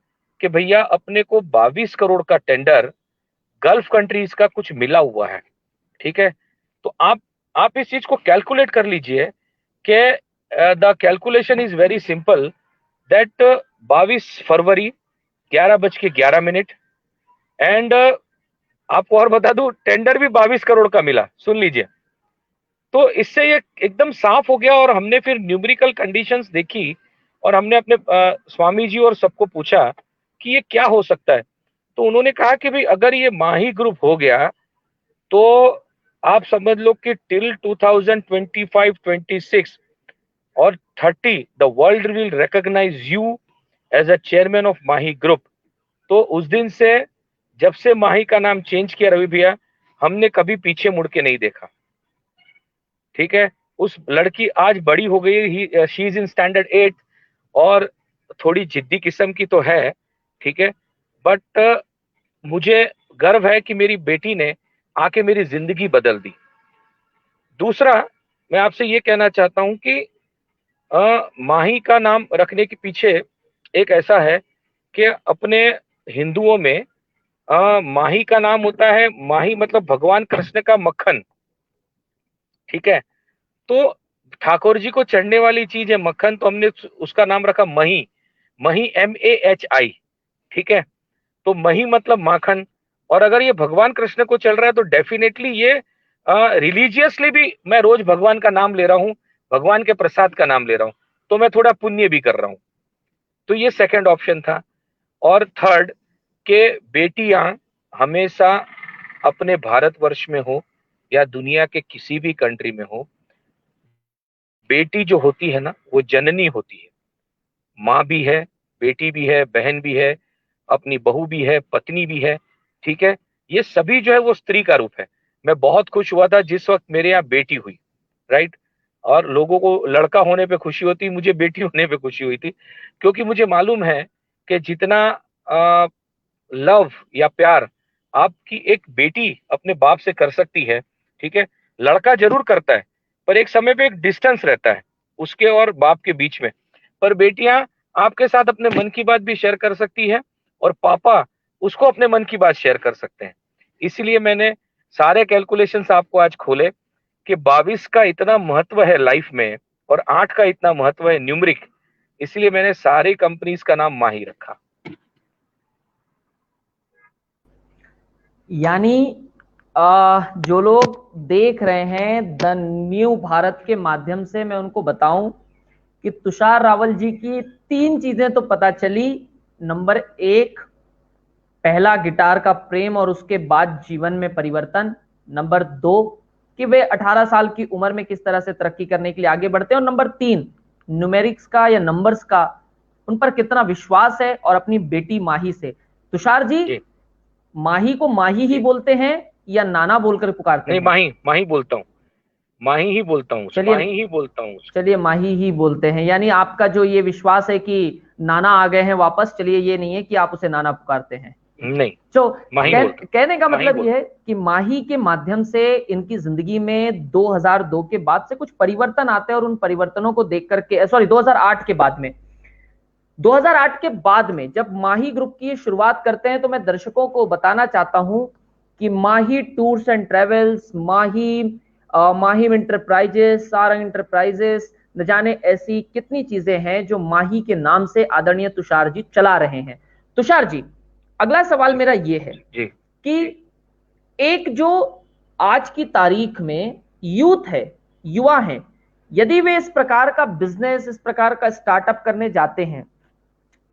कि भैया अपने को 22 करोड़ का टेंडर गल्फ कंट्रीज का कुछ मिला हुआ है, ठीक है। तो आप इस चीज को कैलकुलेट कर लीजिए कि the calculation is very simple, that 22 February 11:11 and आपको और बता दूं टेंडर भी 22 करोड़ का मिला, सुन लीजिए। तो इससे ये एकदम साफ हो गया और हमने फिर न्यूमेरिकल कंडीशंस देखी और हमने अपने स्वामी जी और सबको पूछा कि ये क्या हो सकता है। तो उन्होंने कहा कि भाई अगर ये माही ग्रुप हो गया तो आप समझ लो कि टिल 2025-26 और 30 the world will recognise you as a chairman of Mahi group. तो उस दिन से, जब से माही का नाम चेंज किया रवि भैया, हमने कभी पीछे मुड़ के नहीं देखा। ठीक है, उस लड़की आज बड़ी हो गई, शी इज इन स्टैंडर्ड 8 और थोड़ी जिद्दी किस्म की तो है, ठीक है, बट मुझे गर्व है कि मेरी बेटी ने आके मेरी जिंदगी बदल दी। दूसरा, मैं आपसे ये कहना चाहता हूं कि माही का नाम रखने के पीछे एक ऐसा है कि अपने हिंदुओं में माही का नाम होता है, माही मतलब भगवान कृष्ण का मक्खन। ठीक है, तो ठाकुर जी को चढ़ने वाली चीज है मक्खन, तो हमने उसका नाम रखा मही। मही MAHI। ठीक है, तो मही मतलब माखन। और अगर ये भगवान कृष्ण को चल रहा है तो डेफिनेटली ये रिलीजियसली भी मैं रोज भगवान का नाम ले रहा हूँ, भगवान के प्रसाद का नाम ले रहा हूँ, तो मैं थोड़ा पुण्य भी कर रहा हूँ। तो ये सेकंड ऑप्शन था। और थर्ड, के बेटियां हमेशा अपने भारतवर्ष में हो या दुनिया के किसी भी कंट्री में हो, बेटी जो होती है ना वो जननी होती है। माँ भी है, बेटी भी है, बहन भी है, अपनी बहू भी है, पत्नी भी है। ठीक है, ये सभी जो है वो स्त्री का रूप है। मैं बहुत खुश हुआ था जिस वक्त मेरे यहाँ बेटी हुई, राइट। और लोगों को लड़का होने पे खुशी होती, मुझे बेटी होने पे खुशी हुई थी, क्योंकि मुझे मालूम है कि जितना लव या प्यार आपकी एक बेटी अपने बाप से कर सकती है, ठीक है, लड़का जरूर करता है पर एक समय पे एक डिस्टेंस रहता है उसके और बाप के बीच में। पर बेटियां आपके साथ अपने मन की बात भी शेयर कर सकती है और पापा उसको अपने मन की बात शेयर कर सकते हैं। इसलिए मैंने सारे कैलकुलेशंस आपको आज खोले कि 22 का इतना महत्व है लाइफ में और 8 का इतना महत्व है न्यूमरिक, इसलिए मैंने सारी कंपनीज का नाम माही रखा। यानी जो लोग देख रहे हैं द न्यू भारत के माध्यम से, मैं उनको बताऊं कि तुषार रावल जी की 3 चीजें तो पता चली। नंबर 1, पहला गिटार का प्रेम और उसके बाद जीवन में परिवर्तन। नंबर 2, कि वे 18 साल की उम्र में किस तरह से तरक्की करने के लिए आगे बढ़ते हैं। और नंबर 3, न्यूमेरिक्स का या नंबर्स का उन पर कितना विश्वास है और अपनी बेटी माही से। तुषार जी, माही को माही ही बोलते हैं या नाना बोलकर पुकारते नहीं, हैं? माही माही बोलता हूँ, माही ही बोलता हूँ, चलिए, माही ही बोलता हूँ। चलिए माही ही बोलते हैं। यानी आपका जो ये विश्वास है कि नाना आ गए हैं वापस, चलिए ये नहीं है कि आप उसे नाना पुकारते हैं। नहीं, तो माही बोलता हूँ। कहने का माही मतलब ये बोलता है कि माही के माध्यम से इनकी जिंदगी में 2002 के बाद से कुछ परिवर्तन आते हैं और उन परिवर्तनों को देख करके, सॉरी 2008 के बाद में, 2008 के बाद में जब माही ग्रुप की शुरुआत करते हैं, तो मैं दर्शकों को बताना चाहता हूं कि Mahi tours and travels, Mahi enterprises, Sarang enterprises, न जाने ऐसी कितनी चीजें हैं जो माही के नाम से आदरणीय तुषार जी चला रहे हैं। तुषार जी, अगला सवाल मेरा यह है जी कि एक जो आज की तारीख में यूथ है, युवा है, यदि वे इस प्रकार का बिजनेस, इस प्रकार का स्टार्टअप करने जाते हैं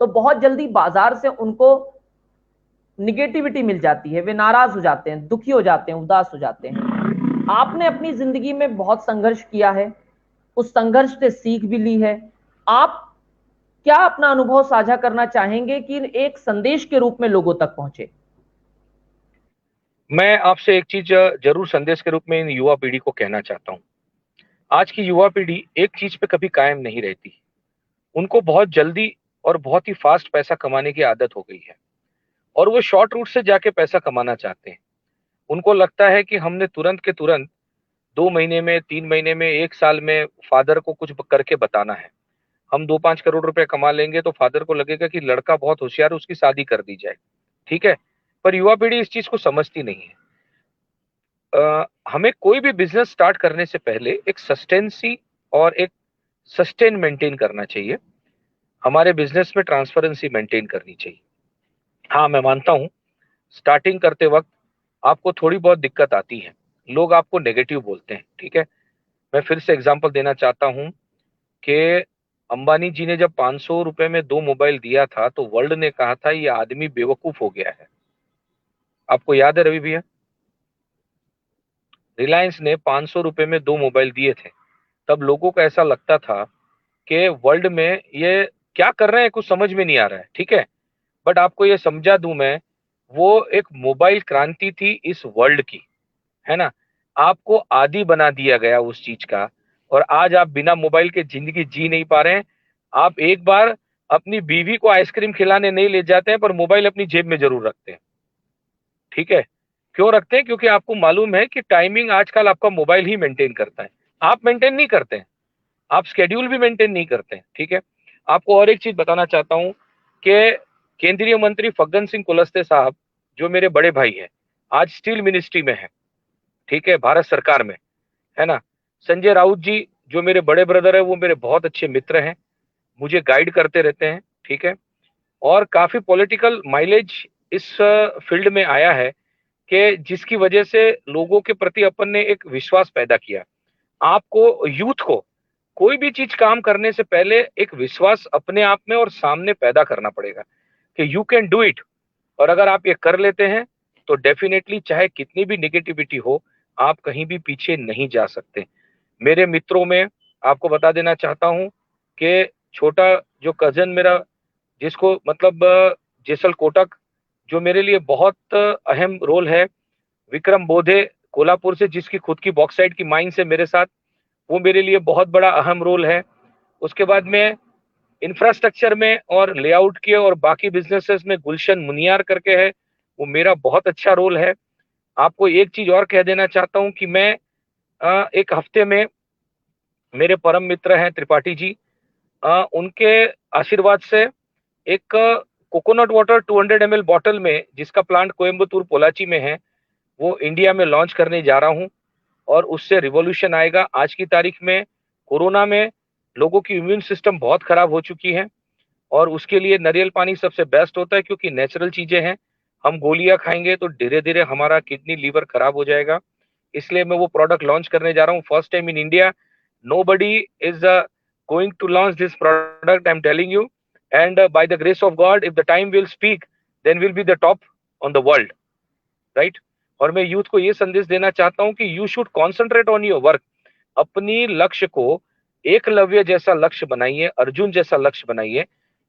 तो बहुत जल्दी बाजार से उनको निगेटिविटी मिल जाती है, वे नाराज हो जाते हैं, दुखी हो जाते हैं, उदास हो जाते हैं। आपने अपनी जिंदगी में बहुत संघर्ष किया है, उस संघर्ष से सीख भी ली है। आप क्या अपना अनुभव साझा करना चाहेंगे कि एक संदेश के रूप में लोगों तक पहुंचे? मैं आपसे एक चीज जरूर संदेश के रूप में इन युवा पीढ़ी को कहना चाहता हूँ। आज की युवा पीढ़ी एक चीज पे कभी कायम नहीं रहती। उनको बहुत जल्दी और बहुत ही फास्ट पैसा कमाने की आदत हो गई है और वो शॉर्ट रूट से जाके पैसा कमाना चाहते हैं। उनको लगता है कि हमने तुरंत के तुरंत 2 महीने में, 3 महीने में, 1 साल में फादर को कुछ करके बताना है। हम 2-5 करोड़ रुपए कमा लेंगे तो फादर को लगेगा कि लड़का बहुत होशियार है, उसकी शादी कर दी जाए। ठीक है, पर युवा पीढ़ी इस चीज को समझती नहीं है। हमें कोई भी बिजनेस स्टार्ट करने से पहले एक सस्टेंसी और एक सस्टेन मेंटेन करना चाहिए। हमारे बिजनेस में ट्रांसपेरेंसी मेंटेन करनी चाहिए। हाँ, मैं मानता हूँ स्टार्टिंग करते वक्त आपको थोड़ी बहुत दिक्कत आती है, लोग आपको नेगेटिव बोलते हैं, ठीक है, मैं फिर से एग्जांपल देना चाहता हूं कि अंबानी जी ने जब 500 रुपए में 2 मोबाइल दिया था तो वर्ल्ड ने कहा था ये आदमी बेवकूफ हो गया है। आपको याद है रवि भैया? रिलायंस ने 500 रुपए में 2 मोबाइल दिए थे। तब लोगों को ऐसा लगता था कि वर्ल्ड में ये क्या कर रहे हैं, कुछ समझ में नहीं आ रहा है, ठीक है। बट आपको ये समझा दूं मैं, वो एक मोबाइल क्रांति थी इस वर्ल्ड की, है ना। आपको आदी बना दिया गया उस चीज का, और आज आप बिना मोबाइल के जिंदगी जी नहीं पा रहे हैं। आप एक बार अपनी बीवी को आइसक्रीम खिलाने नहीं ले जाते हैं, पर मोबाइल अपनी जेब में जरूर रखते हैं, ठीक है। क्यों रखते हैं? क्योंकि आपको मालूम है कि टाइमिंग आजकल आपका मोबाइल ही मेंटेन करता है, आप मेंटेन नहीं करते हैं, आप स्केड्यूल भी मेंटेन नहीं करते हैं, ठीक है। आपको और एक चीज बताना चाहता हूं कि केंद्रीय मंत्री फग्गन सिंह कुलस्ते साहब, जो मेरे बड़े भाई हैं, आज स्टील मिनिस्ट्री में है, ठीक है, भारत सरकार में, है ना। संजय राउत जी, जो मेरे बड़े ब्रदर है, वो मेरे बहुत अच्छे मित्र हैं, मुझे गाइड करते रहते हैं, ठीक है। और काफी पॉलिटिकल माइलेज इस फील्ड में आया है कि जिसकी वजह से लोगों के प्रति अपन ने एक विश्वास पैदा किया। आपको, यूथ को, कोई भी चीज काम करने से पहले एक विश्वास अपने आप में और सामने पैदा करना पड़ेगा कि यू कैन डू इट। और अगर आप ये कर लेते हैं तो डेफिनेटली चाहे कितनी भी निगेटिविटी हो, आप कहीं भी पीछे नहीं जा सकते। मेरे मित्रों में आपको बता देना चाहता हूं कि छोटा जो कजन मेरा, जिसको मतलब जेसल कोटक, जो मेरे लिए बहुत अहम रोल है, विक्रम बोधे कोल्हापुर से, जिसकी खुद की बॉक्साइट की माइंस है मेरे साथ, वो मेरे लिए बहुत बड़ा अहम रोल है। उसके बाद में इंफ्रास्ट्रक्चर में और लेआउट के और बाकी बिजनेसेस में गुलशन मुनियार करके है, वो मेरा बहुत अच्छा रोल है। आपको एक चीज और कह देना चाहता हूं कि मैं एक हफ्ते में, मेरे परम मित्र हैं त्रिपाठी जी, उनके आशीर्वाद से एक कोकोनट वाटर 200 ml बॉटल में, जिसका प्लांट कोयम्बतूर पोलाची में है, वो इंडिया में लॉन्च करने जा रहा हूं। और उससे रिवॉल्यूशन आएगा। आज की तारीख में कोरोना में लोगों की इम्यून सिस्टम बहुत खराब हो चुकी है, और उसके लिए नारियल पानी सबसे बेस्ट होता है, क्योंकि नेचुरल चीजें हैं। हम गोलियां खाएंगे तो धीरे धीरे हमारा किडनी लीवर खराब हो जाएगा। इसलिए मैं वो प्रोडक्ट लॉन्च करने जा रहा हूँ first time in India. Nobody is going to launch this product, I am telling you. And by the grace of God, if the time will speak, then will be the top on the world, right. और मैं youth को ये संदेश देना चाहता हूँ कि you should concentrate on your work. अपनी लक्ष्य को एकलव्य जैसा लक्ष्य बनाइए, अर्जुन जैसा लक्ष्य बनाइए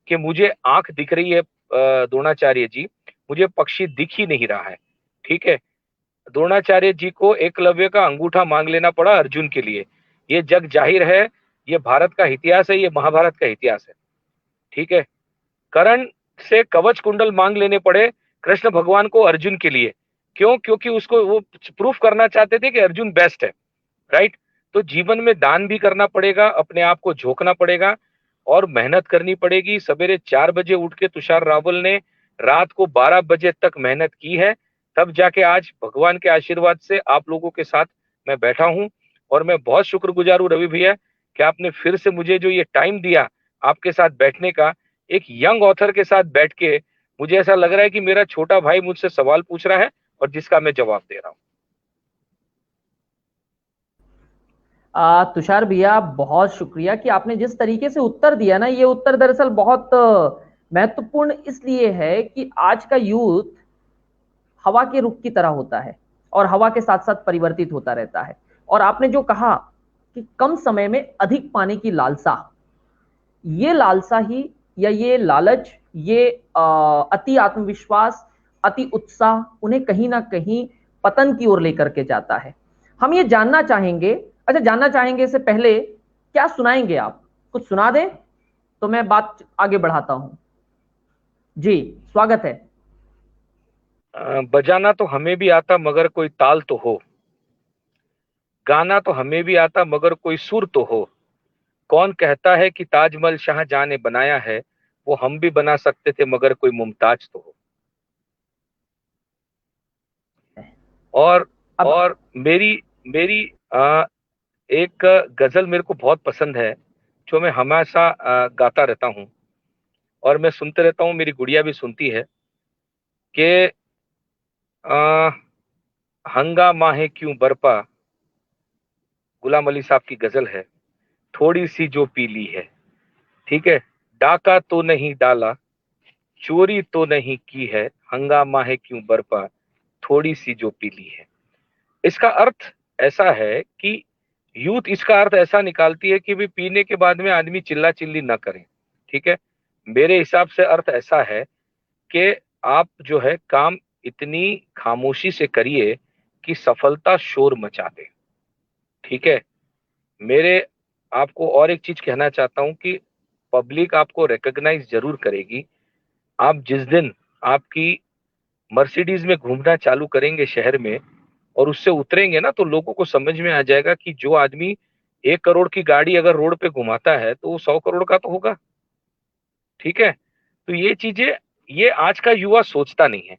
कि मुझे आंख दिख रही है द्रोणाचार्य जी, मुझे पक्षी दिख ही नहीं रहा है, ठीक है। द्रोणाचार्य जी को एकलव्य का अंगूठा मांग लेना पड़ा अर्जुन के लिए। ये जग जाहिर है, ये भारत का इतिहास है, ये महाभारत का इतिहास है, ठीक है। कर्ण से कवच कुंडल मांग लेने पड़े कृष्ण भगवान को अर्जुन के लिए। क्यों? क्योंकि उसको वो प्रूफ करना चाहते थे कि अर्जुन बेस्ट है, राइट। तो जीवन में दान भी करना पड़ेगा, अपने आप को झोंकना पड़ेगा और मेहनत करनी पड़ेगी। सवेरे 4 बजे उठ के तुषार रावल ने रात को 12 बजे तक मेहनत की है, तब जाके आज भगवान के आशीर्वाद से आप लोगों के साथ मैं बैठा हूं। और मैं बहुत शुक्रगुजार हूं रवि भैया कि आपने फिर से मुझे जो ये टाइम दिया आपके साथ बैठने का, एक यंग ऑथर के साथ बैठ के, मुझे ऐसा लग रहा है कि मेरा छोटा भाई मुझसे सवाल पूछ रहा है और जिसका मैं जवाब दे रहा हूं। तुषार भैया, बहुत शुक्रिया कि आपने जिस तरीके से उत्तर दिया ना, ये उत्तर दरअसल बहुत महत्वपूर्ण इसलिए है कि आज का यूथ हवा के रुख की तरह होता है और हवा के साथ साथ परिवर्तित होता रहता है। और आपने जो कहा कि कम समय में अधिक पाने की लालसा, ये लालसा ही या ये लालच, ये अति आत्मविश्वास, अति उत्साह उन्हें कहीं ना कहीं पतन की ओर लेकर के जाता है। हम ये जानना चाहेंगे, अच्छा जानना चाहेंगे इससे पहले क्या सुनाएंगे आप? कुछ सुना दें तो मैं बात आगे बढ़ाता हूं। जी, स्वागत है। बजाना तो हमें भी आता मगर कोई ताल तो हो, गाना तो हमें भी आता मगर कोई सुर तो हो। कौन कहता है कि ताजमहल शाहजहां ने बनाया है, वो हम भी बना सकते थे मगर कोई मुमताज तो हो। और अब और मेरी मेरी एक गजल मेरे को बहुत पसंद है, जो मैं हमेशा गाता रहता हूँ और मैं सुनते रहता हूँ, मेरी गुड़िया भी सुनती है कि आ, हंगामा है क्यों बरपा, गुलाम अली साहब की गजल है, थोड़ी सी जो पी ली है, ठीक है, डाका तो नहीं डाला, चोरी तो नहीं की है, हंगामा है क्यों बरपा, थोड़ी सी जो पी ली है। इसका अर्थ ऐसा है कि यूथ इसका अर्थ ऐसा निकालती है कि भी पीने के बाद में आदमी चिल्ला चिल्ली ना करे, ठीक है। मेरे हिसाब से अर्थ ऐसा है कि आप जो है काम इतनी खामोशी से करिए कि सफलता शोर मचा दे, ठीक है। मेरे आपको और एक चीज कहना चाहता हूं कि पब्लिक आपको रिकॉग्नाइज जरूर करेगी। आप जिस दिन आपकी मर्सिडीज में घूमना चालू करेंगे शहर में और उससे उतरेंगे ना, तो लोगों को समझ में आ जाएगा कि जो आदमी 1 करोड़ की गाड़ी अगर रोड पे घुमाता है तो वो 100 करोड़ का तो होगा, ठीक है। तो ये चीजें, ये आज का युवा सोचता नहीं है।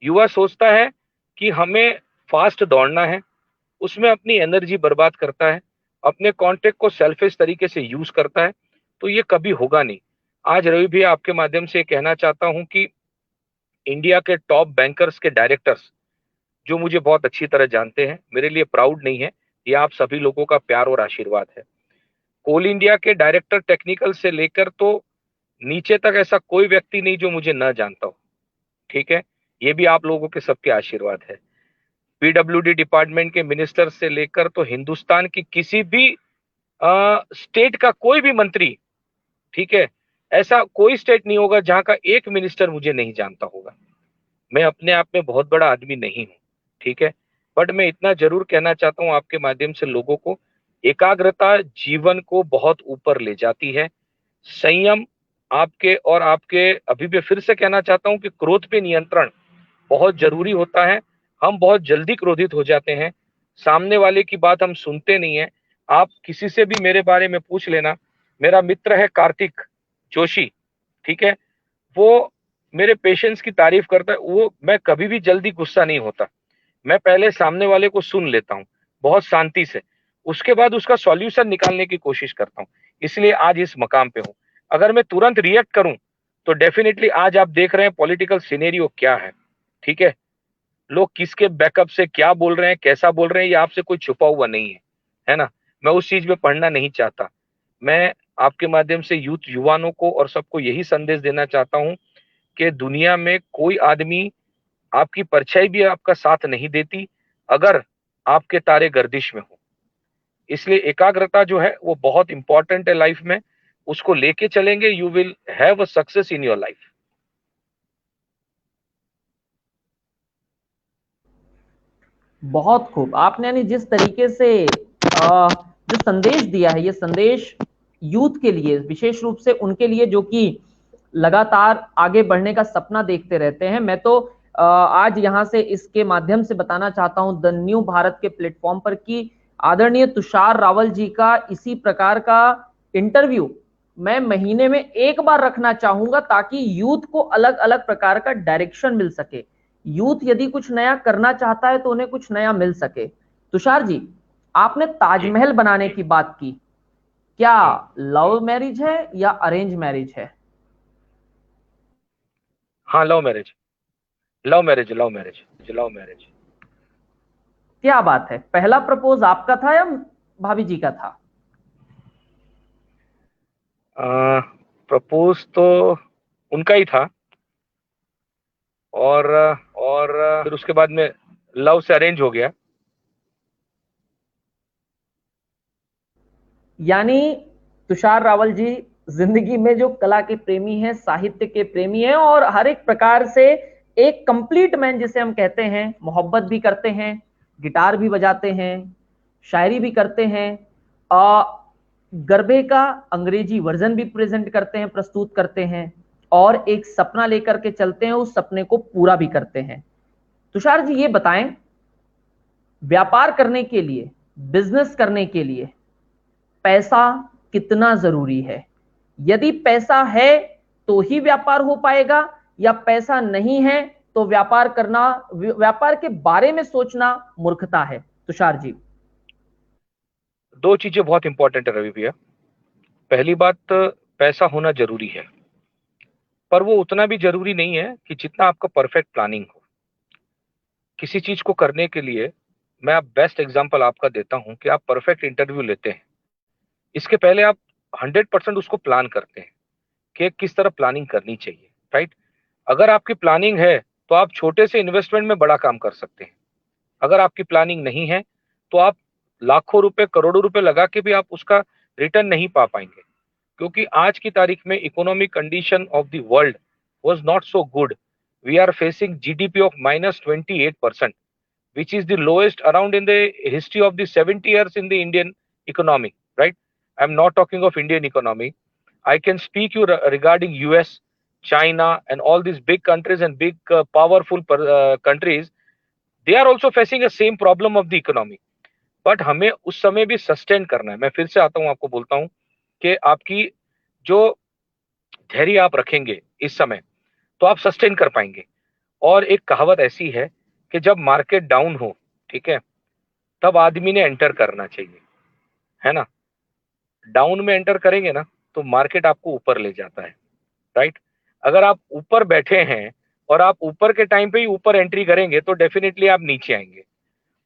युवा सोचता है कि हमें फास्ट दौड़ना है, उसमें अपनी एनर्जी बर्बाद करता है, अपने कॉन्टेक्ट को सेल्फिश तरीके से यूज करता है, तो ये कभी होगा नहीं। आज रवि भैया आपके माध्यम से कहना चाहता हूं कि इंडिया के टॉप बैंकर्स के डायरेक्टर्स जो मुझे बहुत अच्छी तरह जानते हैं, मेरे लिए प्राउड नहीं है, ये आप सभी लोगों का प्यार और आशीर्वाद है। कोल इंडिया के डायरेक्टर टेक्निकल से लेकर तो नीचे तक ऐसा कोई व्यक्ति नहीं जो मुझे न जानता हो, ठीक है। ये भी आप लोगों के सबके आशीर्वाद है। पीडब्ल्यूडी डिपार्टमेंट के मिनिस्टर से लेकर तो हिंदुस्तान की किसी भी स्टेट का कोई भी मंत्री, ठीक है, ऐसा कोई स्टेट नहीं होगा जहां का एक मिनिस्टर मुझे नहीं जानता होगा। मैं अपने आप में बहुत बड़ा आदमी नहीं हूं, ठीक है, बट मैं इतना जरूर कहना चाहता हूं आपके माध्यम से लोगों को, एकाग्रता जीवन को बहुत ऊपर ले जाती है। संयम आपके और आपके, अभी भी फिर से कहना चाहता हूं कि क्रोध पे नियंत्रण बहुत जरूरी होता है। हम बहुत जल्दी क्रोधित हो जाते हैं, सामने वाले की बात हम सुनते नहीं है। आप किसी से भी मेरे बारे में पूछ लेना, मेरा मित्र है कार्तिक जोशी, ठीक है, वो मेरे पेशेंस की तारीफ करता है। वो, मैं कभी भी जल्दी गुस्सा नहीं होता, मैं पहले सामने वाले को सुन लेता हूँ बहुत शांति से, उसके बाद उसका सॉल्यूशन निकालने की कोशिश करता हूँ। इसलिए आज इस मकाम पे हूँ। अगर मैं तुरंत रिएक्ट करूं तो डेफिनेटली आज आप देख रहे हैं पॉलिटिकल सिनेरियो क्या है, ठीक है। लोग किसके बैकअप से क्या बोल रहे हैं, कैसा बोल रहे हैं, ये आपसे कोई छुपा हुआ नहीं है ना। मैं उस चीज में पढ़ना नहीं चाहता। मैं आपके माध्यम से यूथ युवानों को और सबको यही संदेश देना चाहता हूं कि दुनिया में कोई आदमी, आपकी परछाई भी आपका साथ नहीं देती अगर आपके तारे गर्दिश में हो। इसलिए एकाग्रता जो है वो बहुत इंपॉर्टेंट है लाइफ में, उसको लेके चलेंगे, you will have a success in your life. बहुत खूब। आपने यानी जिस तरीके से जो संदेश दिया है, ये संदेश यूथ के लिए, विशेष रूप से उनके लिए जो कि लगातार आगे बढ़ने का सपना देखते रहते हैं। मैं तो आज यहां से इसके माध्यम से बताना चाहता हूं द न्यू भारत के प्लेटफॉर्म पर कि आदरणीय तुषार रावल जी का इसी प्रकार का इंटरव्यू मैं महीने में एक बार रखना चाहूंगा, ताकि यूथ को अलग अलग प्रकार का डायरेक्शन मिल सके। यूथ यदि कुछ नया करना चाहता है तो उन्हें कुछ नया मिल सके। तुषार जी, आपने ताजमहल बनाने की बात की, क्या लव मैरिज है या अरेंज मैरिज है? हाँ, love marriage, love marriage, love marriage, love marriage. क्या बात है, पहला प्रपोज आपका था या भाभी जी का था? प्रपोज तो उनका ही था, और फिर उसके बाद में लव से अरेंज हो गया। यानी तुषार रावल जी जिंदगी में जो कला के प्रेमी हैं, साहित्य के प्रेमी हैं, और हर एक प्रकार से एक कंप्लीट मैन जिसे हम कहते हैं, मोहब्बत भी करते हैं, गिटार भी बजाते हैं, शायरी भी करते हैं, गरबे का अंग्रेजी वर्जन भी प्रेजेंट करते हैं, प्रस्तुत करते हैं, और एक सपना लेकर के चलते हैं, उस सपने को पूरा भी करते हैं। तुषार जी, ये बताएं, व्यापार करने के लिए, बिजनेस करने के लिए पैसा कितना जरूरी है? यदि पैसा है तो ही व्यापार हो पाएगा, या पैसा नहीं है तो व्यापार करना, व्यापार के बारे में सोचना मूर्खता है? तुषार जी। दो चीजें बहुत इंपॉर्टेंट है रवि भैया। पहली बात, पैसा होना जरूरी है, पर वो उतना भी जरूरी नहीं है कि जितना आपका परफेक्ट प्लानिंग हो। किसी चीज को करने के लिए मैं आप बेस्ट एग्जांपल आपका देता हूं कि आप परफेक्ट इंटरव्यू लेते हैं, इसके पहले आप 100% उसको प्लान करते हैं कि किस तरह प्लानिंग करनी चाहिए, राइट। अगर आपकी प्लानिंग है तो आप छोटे से इन्वेस्टमेंट में बड़ा काम कर सकते हैं। अगर आपकी प्लानिंग नहीं है तो आप लाखों रुपए करोड़ों रुपए लगा के भी आप उसका रिटर्न नहीं पा पाएंगे, क्योंकि आज की तारीख में economic condition of the world was not so good. We are facing GDP of -28%, which is the lowest around in the history of the 70 years in the Indian economy, right? I'm not talking of Indian economy. I can speak you regarding US, China, and all these big countries and big powerful countries. They are also facing the same problem of the economy. But हमें उस समय भी sustain करना है। मैं फिर से आता हूँ, आपको बोलता हूँ कि आपकी जो धैर्य आप रखेंगे इस समय, तो आप सस्टेन कर पाएंगे। और एक कहावत ऐसी है कि जब मार्केट डाउन हो, ठीक है, तब आदमी ने एंटर करना चाहिए, है ना। डाउन में एंटर करेंगे ना तो मार्केट आपको ऊपर ले जाता है, राइट। अगर आप ऊपर बैठे हैं और आप ऊपर के टाइम पे ही ऊपर एंट्री करेंगे तो डेफिनेटली आप नीचे आएंगे,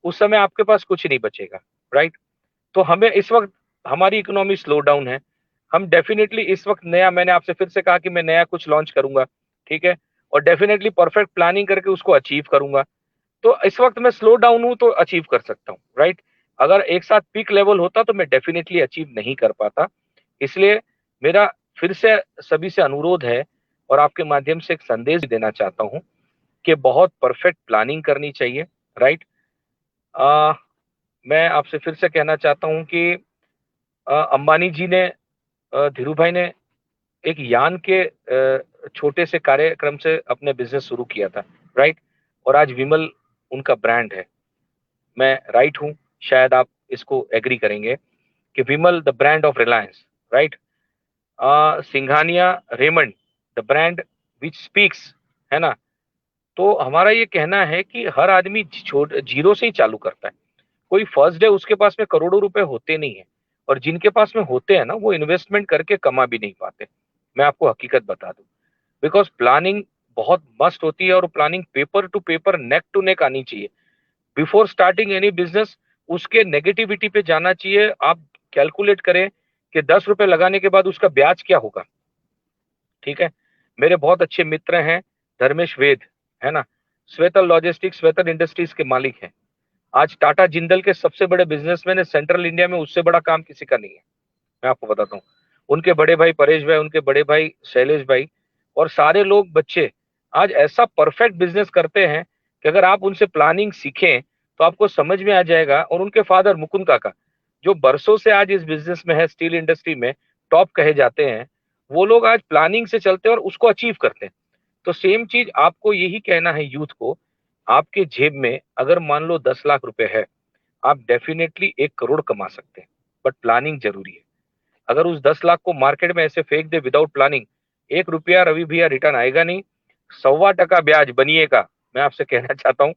उस समय आपके पास कुछ नहीं बचेगा, राइट। तो हमें इस वक्त हमारी इकोनॉमी स्लो डाउन है, हम डेफिनेटली इस वक्त नया, मैंने आपसे फिर से कहा कि मैं नया कुछ लॉन्च करूंगा, ठीक है, और डेफिनेटली परफेक्ट प्लानिंग करके उसको अचीव करूंगा। तो इस वक्त मैं स्लो डाउन हूं तो अचीव कर सकता हूं, राइट। अगर एक साथ पीक लेवल होता तो मैं डेफिनेटली अचीव नहीं कर पाता। इसलिए मेरा फिर से सभी से अनुरोध है और आपके माध्यम से एक संदेश देना चाहता हूं कि बहुत परफेक्ट प्लानिंग करनी चाहिए, राइट। मैं आपसे फिर से कहना चाहता हूं कि अंबानी जी ने, धीरू भाई ने एक यान के छोटे से कार्यक्रम से अपने बिजनेस शुरू किया था, राइट। और आज विमल उनका ब्रांड है। मैं राइट हूं, शायद आप इसको एग्री करेंगे कि Vimal the brand of Reliance, right. Singhania Raymond the brand which speaks, है ना। तो हमारा ये कहना है कि हर आदमी जीरो से ही चालू करता है। कोई फर्स्ट डे उसके पास में करोड़ों रुपए होते नहीं है, और जिनके पास में होते हैं ना वो इन्वेस्टमेंट करके कमा भी नहीं पाते। मैं आपको हकीकत बता दूं, बिकॉज प्लानिंग बहुत मस्त होती है और planning paper to paper neck to neck आनी चाहिए। बिफोर स्टार्टिंग एनी बिजनेस उसके नेगेटिविटी पे जाना चाहिए। आप कैलकुलेट करें कि 10 रुपए लगाने के बाद उसका ब्याज क्या होगा, ठीक है। मेरे बहुत अच्छे मित्र हैं धर्मेश वेद, है ना, श्वेतल लॉजिस्टिक्स श्वेतल इंडस्ट्रीज के मालिक हैं। आज टाटा जिंदल के सबसे बड़े बिजनेसमैन है सेंट्रल इंडिया में, उससे बड़ा काम किसी का नहीं है। मैं आपको बताता हूँ, उनके बड़े भाई परेश भाई, उनके बड़े भाई शैलेश भाई और सारे लोग बच्चे आज ऐसा परफेक्ट बिजनेस करते हैं कि अगर आप उनसे प्लानिंग सीखें तो आपको समझ में आ जाएगा। और उनके फादर मुकुंद काका, जो बरसों से आज इस बिजनेस में है, स्टील इंडस्ट्री में टॉप कहे जाते हैं, वो लोग आज प्लानिंग से चलते हैं और उसको अचीव करते हैं। तो सेम चीज आपको यही कहना है यूथ को, आपके जेब में अगर मान लो 10 लाख रुपए है, आप डेफिनेटली 1 करोड़ कमा सकते हैं, बट प्लानिंग जरूरी है। अगर उस 10 लाख को मार्केट में ऐसे फेंक दे विदाउट प्लानिंग, 1 रुपया रवि भैया रिटर्न आएगा नहीं। 1.25% ब्याज बनिए का, मैं आपसे कहना चाहता हूँ,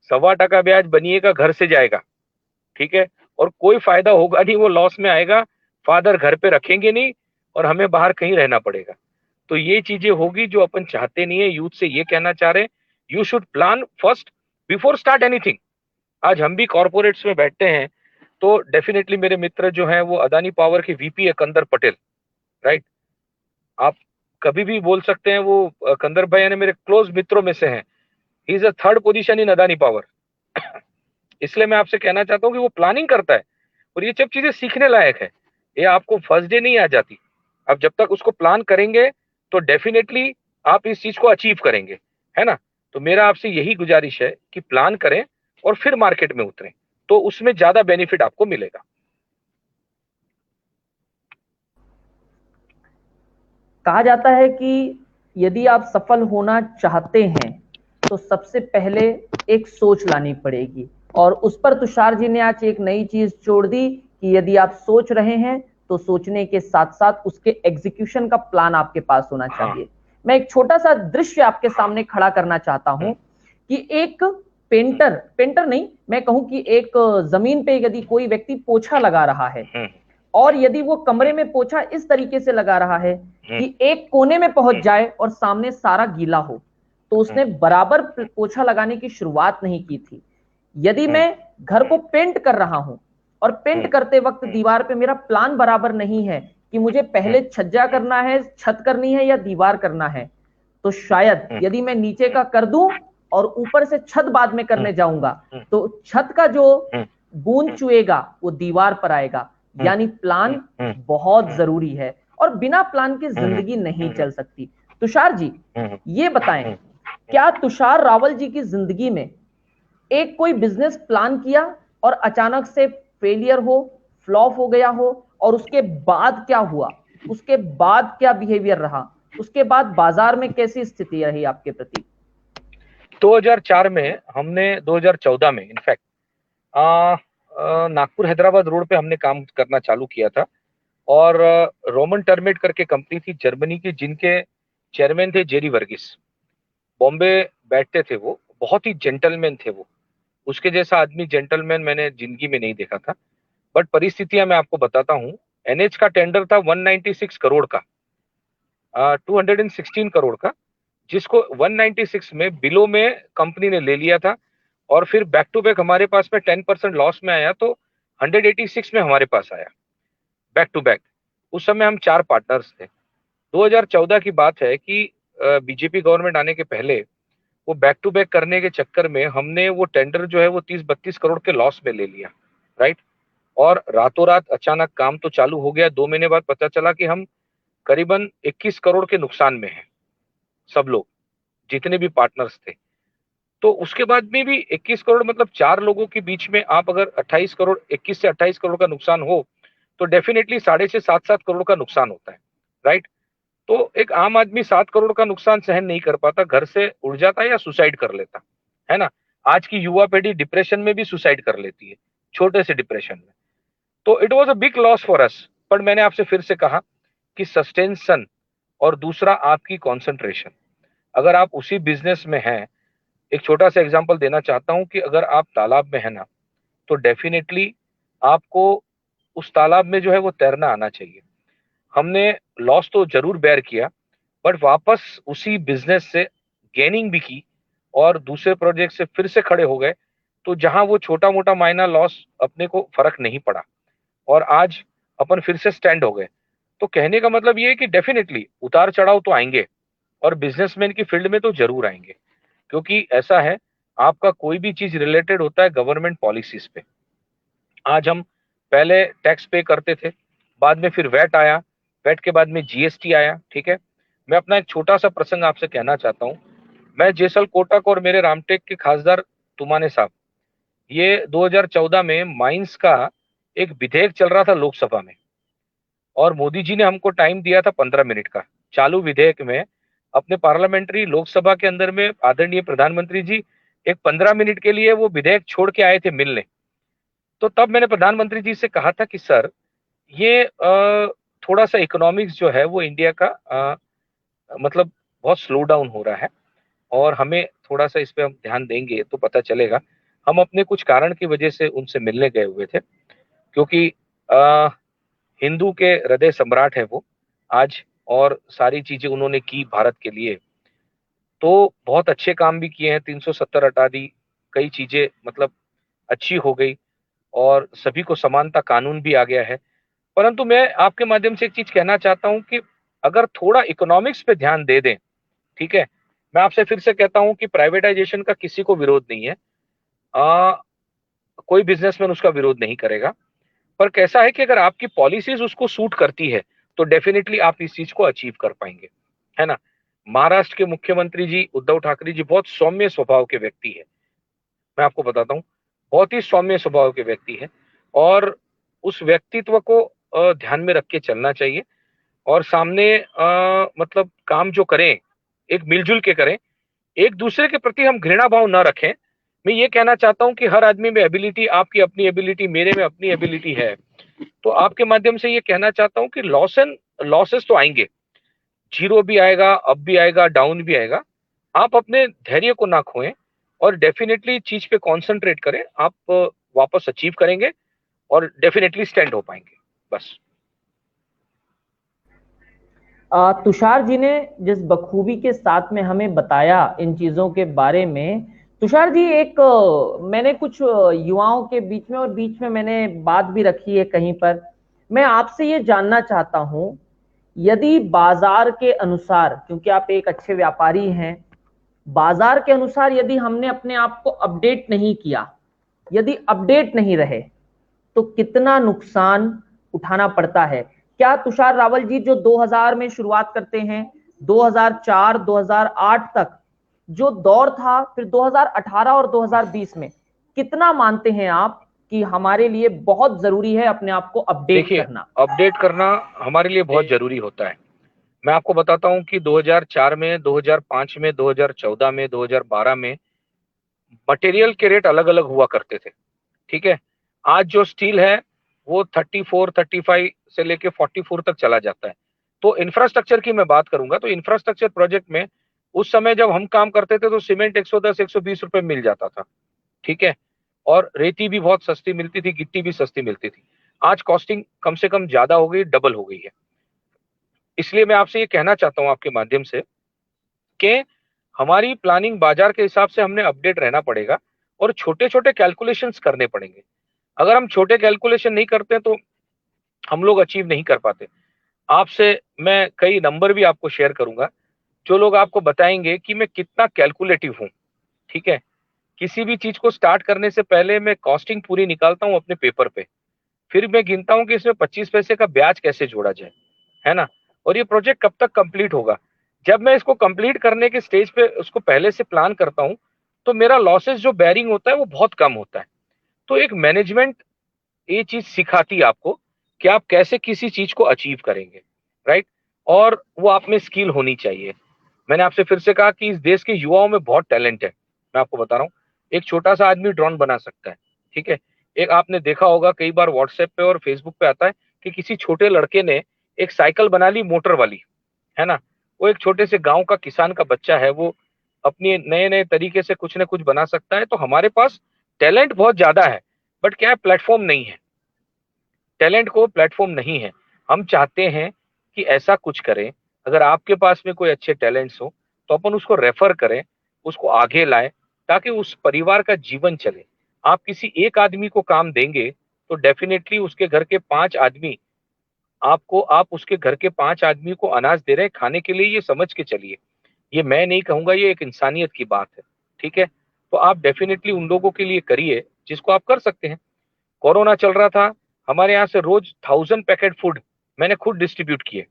1.25% ब्याज बनिए का घर से जाएगा, ठीक है, और कोई फायदा होगा नहीं, वो लॉस में आएगा। फादर घर पे रखेंगे नहीं और हमें बाहर कहीं रहना पड़ेगा। तो ये चीजें होगी जो अपन चाहते नहीं है। यूथ से ये कहना चाह रहे हैं, you should plan first before start anything. आज हम भी कॉर्पोरेट्स में बैठते हैं तो डेफिनेटली मेरे मित्र जो हैं वो अदानी पावर के वीपी है कंदर पटेल, राइट। आप कभी भी बोल सकते हैं, वो कंदर भाई ने मेरे क्लोज मित्रों में से हैं। He is a third position in Adani power. इसलिए मैं आपसे कहना चाहता हूँ कि वो प्लानिंग करता है और ये सब चीजें सीखने लायक है। ये आपको फर्स्ट डे नहीं आ जाती। अब जब तक उसको प्लान करेंगे तो डेफिनेटली आप इस चीज को अचीव करेंगे, है ना। तो मेरा आपसे यही गुजारिश है कि प्लान करें और फिर मार्केट में उतरें, तो उसमें ज्यादा बेनिफिट आपको मिलेगा। कहा जाता है कि यदि आप सफल होना चाहते हैं तो सबसे पहले एक सोच लानी पड़ेगी, और उस पर तुषार जी ने आज एक नई चीज जोड़ दी कि यदि आप सोच रहे हैं तो सोचने के साथ साथ उसके एग्जीक्यूशन का प्लान आपके पास होना चाहिए। मैं एक छोटा सा दृश्य आपके सामने खड़ा करना चाहता हूं कि एक पेंटर नहीं, मैं कहूं कि एक जमीन पे यदि कोई व्यक्ति पोछा लगा रहा है और यदि वो कमरे में पोछा इस तरीके से लगा रहा है कि एक कोने में पहुंच जाए और सामने सारा गीला हो, तो उसने बराबर पोछा लगाने की शुरुआत नहीं की थी। यदि मैं घर को पेंट कर रहा हूं और पेंट करते वक्त दीवार पे मेरा प्लान बराबर नहीं है कि मुझे पहले छज्जा करना है, छत करनी है या दीवार करना है, तो शायद यदि मैं नीचे का कर दूं और ऊपर से छत बाद में करने जाऊंगा तो छत का जो बूंद चुएगा वो दीवार पर आएगा। यानी प्लान बहुत जरूरी है और बिना प्लान की जिंदगी नहीं चल सकती। तुषार जी ये बताएं, क्या तुषार रावल जी की जिंदगी में एक कोई बिजनेस प्लान किया और अचानक से फेलियर हो, फ्लॉप हो गया हो, और उसके बाद क्या हुआ, उसके बाद क्या बिहेवियर रहा, उसके बाद बाजार में कैसी स्थिति रही आपके प्रति? 2004 में हमने 2014 में इनफैक्ट नागपुर हैदराबाद रोड पे हमने काम करना चालू किया था और रोमन टर्मेट करके कंपनी थी जर्मनी की, जिनके चेयरमैन थे जेरी वर्गीस। बॉम्बे बैठते थे वो, बहुत ही जेंटलमैन थे वो। उसके जैसा आदमी जेंटलमैन मैंने जिंदगी में नहीं देखा था। बट परिस्थितियां मैं आपको बताता हूँ। एनएच का टेंडर था 196 करोड़ का, 216 करोड़ का, जिसको 196 में बिलो में कंपनी ने ले लिया था और फिर बैक टू बैक हमारे पास में 10% लॉस में आया तो 186 में हमारे पास आया बैक टू बैक। उस समय हम 4 पार्टनर्स थे। 2014 की बात है कि बीजेपी गवर्नमेंट आने के पहले वो बैक टू बैक करने के चक्कर में हमने वो टेंडर जो है वो 30-32 करोड़ के लॉस में ले लिया, राइट। और रातों रात अचानक काम तो चालू हो गया। 2 महीने बाद पता चला कि हम करीबन 21 करोड़ के नुकसान में हैं, सब लोग जितने भी पार्टनर्स थे। तो उसके बाद में भी 21 करोड़ मतलब 4 लोगों के बीच में आप अगर 28 करोड़, 21 से 28 करोड़ का नुकसान हो तो डेफिनेटली 6.5 से 7 करोड़ का नुकसान होता है, राइट। तो एक आम आदमी 7 करोड़ का नुकसान सहन नहीं कर पाता, घर से उड़ जाता या सुसाइड कर लेता है ना। आज की युवा पीढ़ी डिप्रेशन में भी सुसाइड कर लेती है, छोटे से डिप्रेशन में। तो it was a big loss for us. पर मैंने आपसे फिर से कहा कि सस्टेंशन और दूसरा आपकी कॉन्सेंट्रेशन। अगर आप उसी बिजनेस में हैं, एक छोटा सा एग्जांपल देना चाहता हूं कि अगर आप तालाब में है ना, तो डेफिनेटली आपको उस तालाब में जो है वो तैरना आना चाहिए। हमने लॉस तो जरूर बेयर किया, बट वापस उसी बिजनेस से गेनिंग भी की और दूसरे प्रोजेक्ट से फिर से खड़े हो गए। तो जहां वो छोटा मोटा माइनर लॉस अपने को फर्क नहीं पड़ा और आज अपन फिर से स्टैंड हो गए। तो कहने का मतलब ये है कि डेफिनेटली उतार चढ़ाव तो आएंगे और बिजनेसमैन की फील्ड में तो जरूर आएंगे, क्योंकि ऐसा है, आपका कोई भी चीज रिलेटेड होता है गवर्नमेंट पॉलिसीज पे। आज हम पहले टैक्स पे करते थे, बाद में फिर वैट आया, वैट के बाद में जीएसटी आया, ठीक है। मैं अपना एक छोटा सा प्रसंग आपसे कहना चाहता हूँ। मैं जेसल कोटक और मेरे रामटेक के खासदार तुमाने साहब, ये 2014 में माइंस का एक विधेयक चल रहा था लोकसभा में और मोदी जी ने हमको टाइम दिया था 15 मिनट का। चालू विधेयक में अपने पार्लियामेंट्री लोकसभा के अंदर में आदरणीय प्रधानमंत्री जी एक 15 मिनट के लिए वो विधेयक छोड़ के आए थे मिलने। तो तब मैंने प्रधानमंत्री जी से कहा था कि सर ये थोड़ा सा इकोनॉमिक्स जो है वो इंडिया का मतलब बहुत स्लो डाउन हो रहा है और हमें थोड़ा सा इस पे हम ध्यान देंगे तो पता चलेगा। हम अपने कुछ कारण की वजह से उनसे मिलने गए हुए थे, क्योंकि हिंदू के हृदय सम्राट है वो आज, और सारी चीजें उन्होंने की भारत के लिए। तो बहुत अच्छे काम भी किए हैं, 370 हटा दी, कई चीजें मतलब अच्छी हो गई और सभी को समानता कानून भी आ गया है। परंतु मैं आपके माध्यम से एक चीज कहना चाहता हूं कि अगर थोड़ा इकोनॉमिक्स पे ध्यान दे दें, ठीक है। मैं आपसे फिर से कहता हूं कि प्राइवेटाइजेशन का किसी को विरोध नहीं है, कोई बिजनेसमैन उसका विरोध नहीं करेगा। पर कैसा है कि अगर आपकी पॉलिसीज उसको सूट करती है तो डेफिनेटली आप इस चीज को अचीव कर पाएंगे, है ना। महाराष्ट्र के मुख्यमंत्री जी उद्धव ठाकरे जी बहुत सौम्य स्वभाव के व्यक्ति है, मैं आपको बताता हूँ, बहुत ही सौम्य स्वभाव के व्यक्ति है और उस व्यक्तित्व को ध्यान में रख के चलना चाहिए और सामने मतलब काम जो करें एक मिलजुल के करें, एक दूसरे के प्रति हम घृणा भाव न रखें। मैं ये कहना चाहता हूं कि हर आदमी में एबिलिटी, आपकी अपनी एबिलिटी, मेरे में अपनी एबिलिटी है। तो आपके माध्यम से ये कहना चाहता हूं कि लॉसेस तो आएंगे, जीरो भी आएगा, अप भी आएगा, डाउन भी आएगा। आप अपने धैर्य को ना खोएं और डेफिनेटली चीज पे कंसंट्रेट करें, आप वापस अचीव करेंगे और डेफिनेटली स्टैंड हो पाएंगे, बस। तुषार जी ने जिस बखूबी के साथ में हमें बताया इन चीजों के बारे में, तुषार जी, एक मैंने कुछ युवाओं के बीच में मैंने बात भी रखी है कहीं पर। मैं आपसे ये जानना चाहता हूं, यदि बाजार के अनुसार, क्योंकि आप एक अच्छे व्यापारी हैं, बाजार के अनुसार यदि हमने अपने आप को अपडेट नहीं किया, यदि अपडेट नहीं रहे, तो कितना नुकसान उठाना पड़ता है। क्या तुषार रावल जी जो 2000 में शुरुआत करते हैं, 2004 2008 तक जो दौर था, फिर 2018 और 2020 में, कितना मानते हैं आप कि हमारे लिए बहुत जरूरी है अपने आप को अपडेट देखिए, करना? अपडेट करना हमारे लिए बहुत जरूरी होता है। मैं आपको बताता हूं कि 2004 में, 2005 में, 2014 में, 2012 में मटेरियल के रेट अलग अलग हुआ करते थे। ठीक है, आज जो स्टील है वो 34 35 से लेके 44 तक चला जाता है। तो इंफ्रास्ट्रक्चर की मैं बात करूंगा तो इंफ्रास्ट्रक्चर प्रोजेक्ट में उस समय जब हम काम करते थे तो सीमेंट 110 120 रुपए मिल जाता था। ठीक है, और रेती भी बहुत सस्ती मिलती थी, गिट्टी भी सस्ती मिलती थी। आज कॉस्टिंग कम से कम ज्यादा हो गई, डबल हो गई है। इसलिए मैं आपसे ये कहना चाहता हूँ आपके माध्यम से कि हमारी प्लानिंग बाजार के हिसाब से हमने अपडेट रहना पड़ेगा और छोटे छोटे कैलकुलेशंस करने पड़ेंगे। अगर हम छोटे कैलकुलेशन नहीं करते तो हम लोग अचीव नहीं कर पाते। आपसे मैं कई नंबर भी आपको शेयर करूंगा जो लोग आपको बताएंगे कि मैं कितना कैलकुलेटिव हूँ। ठीक है, किसी भी चीज को स्टार्ट करने से पहले मैं कॉस्टिंग पूरी निकालता हूँ अपने पेपर पे, फिर मैं गिनता हूँ कि इसमें 25 पैसे का ब्याज कैसे जोड़ा जाए, है ना, और ये प्रोजेक्ट कब तक कंप्लीट होगा। जब मैं इसको कंप्लीट करने के स्टेज पे उसको पहले से प्लान करता हूँ तो मेरा लॉसेस जो बेरिंग होता है वो बहुत कम होता है। तो एक मैनेजमेंट ये चीज सिखाती है आपको कि आप कैसे किसी चीज को अचीव करेंगे, राइट। और वो आप में स्किल होनी चाहिए। मैंने आपसे फिर से कहा कि इस देश के युवाओं में बहुत टैलेंट है। मैं आपको बता रहा हूँ, एक छोटा सा आदमी ड्रोन बना सकता है। ठीक है, एक आपने देखा होगा कई बार व्हाट्सएप पे और फेसबुक पे आता है कि किसी छोटे लड़के ने एक साइकिल बना ली मोटर वाली, है ना। वो एक छोटे से गांव का किसान का बच्चा है, वो अपने नए नए तरीके से कुछ ना कुछ बना सकता है। तो हमारे पास टैलेंट बहुत ज्यादा है, बट क्या है, प्लेटफॉर्म नहीं है। टैलेंट को प्लेटफॉर्म नहीं है। हम चाहते हैं कि ऐसा कुछ करें, अगर आपके पास में कोई अच्छे टैलेंट्स हो तो अपन उसको रेफर करें, उसको आगे लाएं, ताकि उस परिवार का जीवन चले। आप किसी एक आदमी को काम देंगे तो डेफिनेटली उसके घर के 5 आदमी, आप उसके घर के 5 आदमी को अनाज दे रहे हैं खाने के लिए, ये समझ के चलिए। ये मैं नहीं कहूंगा, ये एक इंसानियत की बात है। ठीक है, तो आप डेफिनेटली उन लोगों के लिए करिए जिसको आप कर सकते हैं। कोरोना चल रहा था, हमारे यहाँ से रोज 1000 पैकेट फूड मैंने खुद डिस्ट्रीब्यूट किए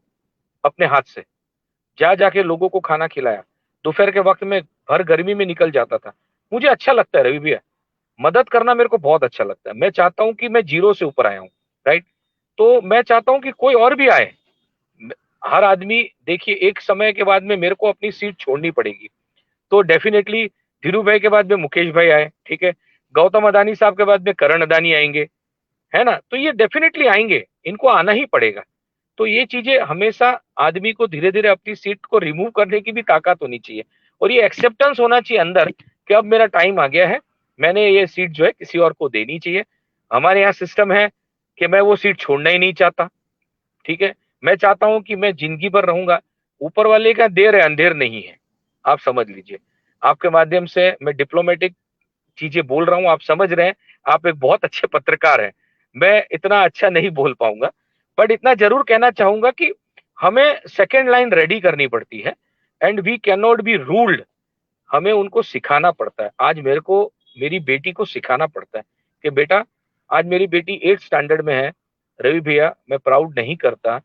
अपने हाथ से, जा जाके लोगों को खाना खिलाया। दोपहर के वक्त में भर गर्मी में निकल जाता था। मुझे अच्छा लगता है रवि भैया, मदद करना मेरे को बहुत अच्छा लगता है। मैं चाहता हूँ कि मैं जीरो से ऊपर आया हूँ, राइट। तो मैं चाहता हूँ कि कोई और भी आए। हर आदमी, देखिए एक समय के बाद में मेरे को अपनी सीट छोड़नी पड़ेगी, तो डेफिनेटली धीरू भाई के बाद में मुकेश भाई आए, ठीक है, गौतम अदानी साहब के बाद में करण अदानी आएंगे, है ना। तो ये डेफिनेटली आएंगे, इनको आना ही पड़ेगा। तो ये चीजें हमेशा आदमी को धीरे धीरे अपनी सीट को रिमूव करने की भी ताकत होनी चाहिए, और ये एक्सेप्टेंस होना चाहिए अंदर कि अब मेरा टाइम आ गया है, मैंने ये सीट जो है किसी और को देनी चाहिए। हमारे यहाँ सिस्टम है कि मैं वो सीट छोड़ना ही नहीं चाहता। ठीक है, मैं चाहता हूं कि मैं जिंदगी भर रहूंगा। ऊपर वाले का देर है, अंधेर नहीं है, आप समझ लीजिए। आपके माध्यम से मैं डिप्लोमेटिक चीजें बोल रहा हूँ, आप समझ रहे हैं। आप एक बहुत अच्छे पत्रकार हैं, मैं इतना अच्छा नहीं बोल पाऊंगा, बट इतना जरूर कहना चाहूंगा कि हमें सेकेंड लाइन रेडी करनी पड़ती है, and we can not be ruled. हमें उनको सिखाना पड़ता है। आज मेरे को मेरी बेटी को सिखाना पड़ता है कि बेटा, आज मेरी बेटी 8th स्टैंडर्ड में है। रवि भैया, मैं प्राउड नहीं करता,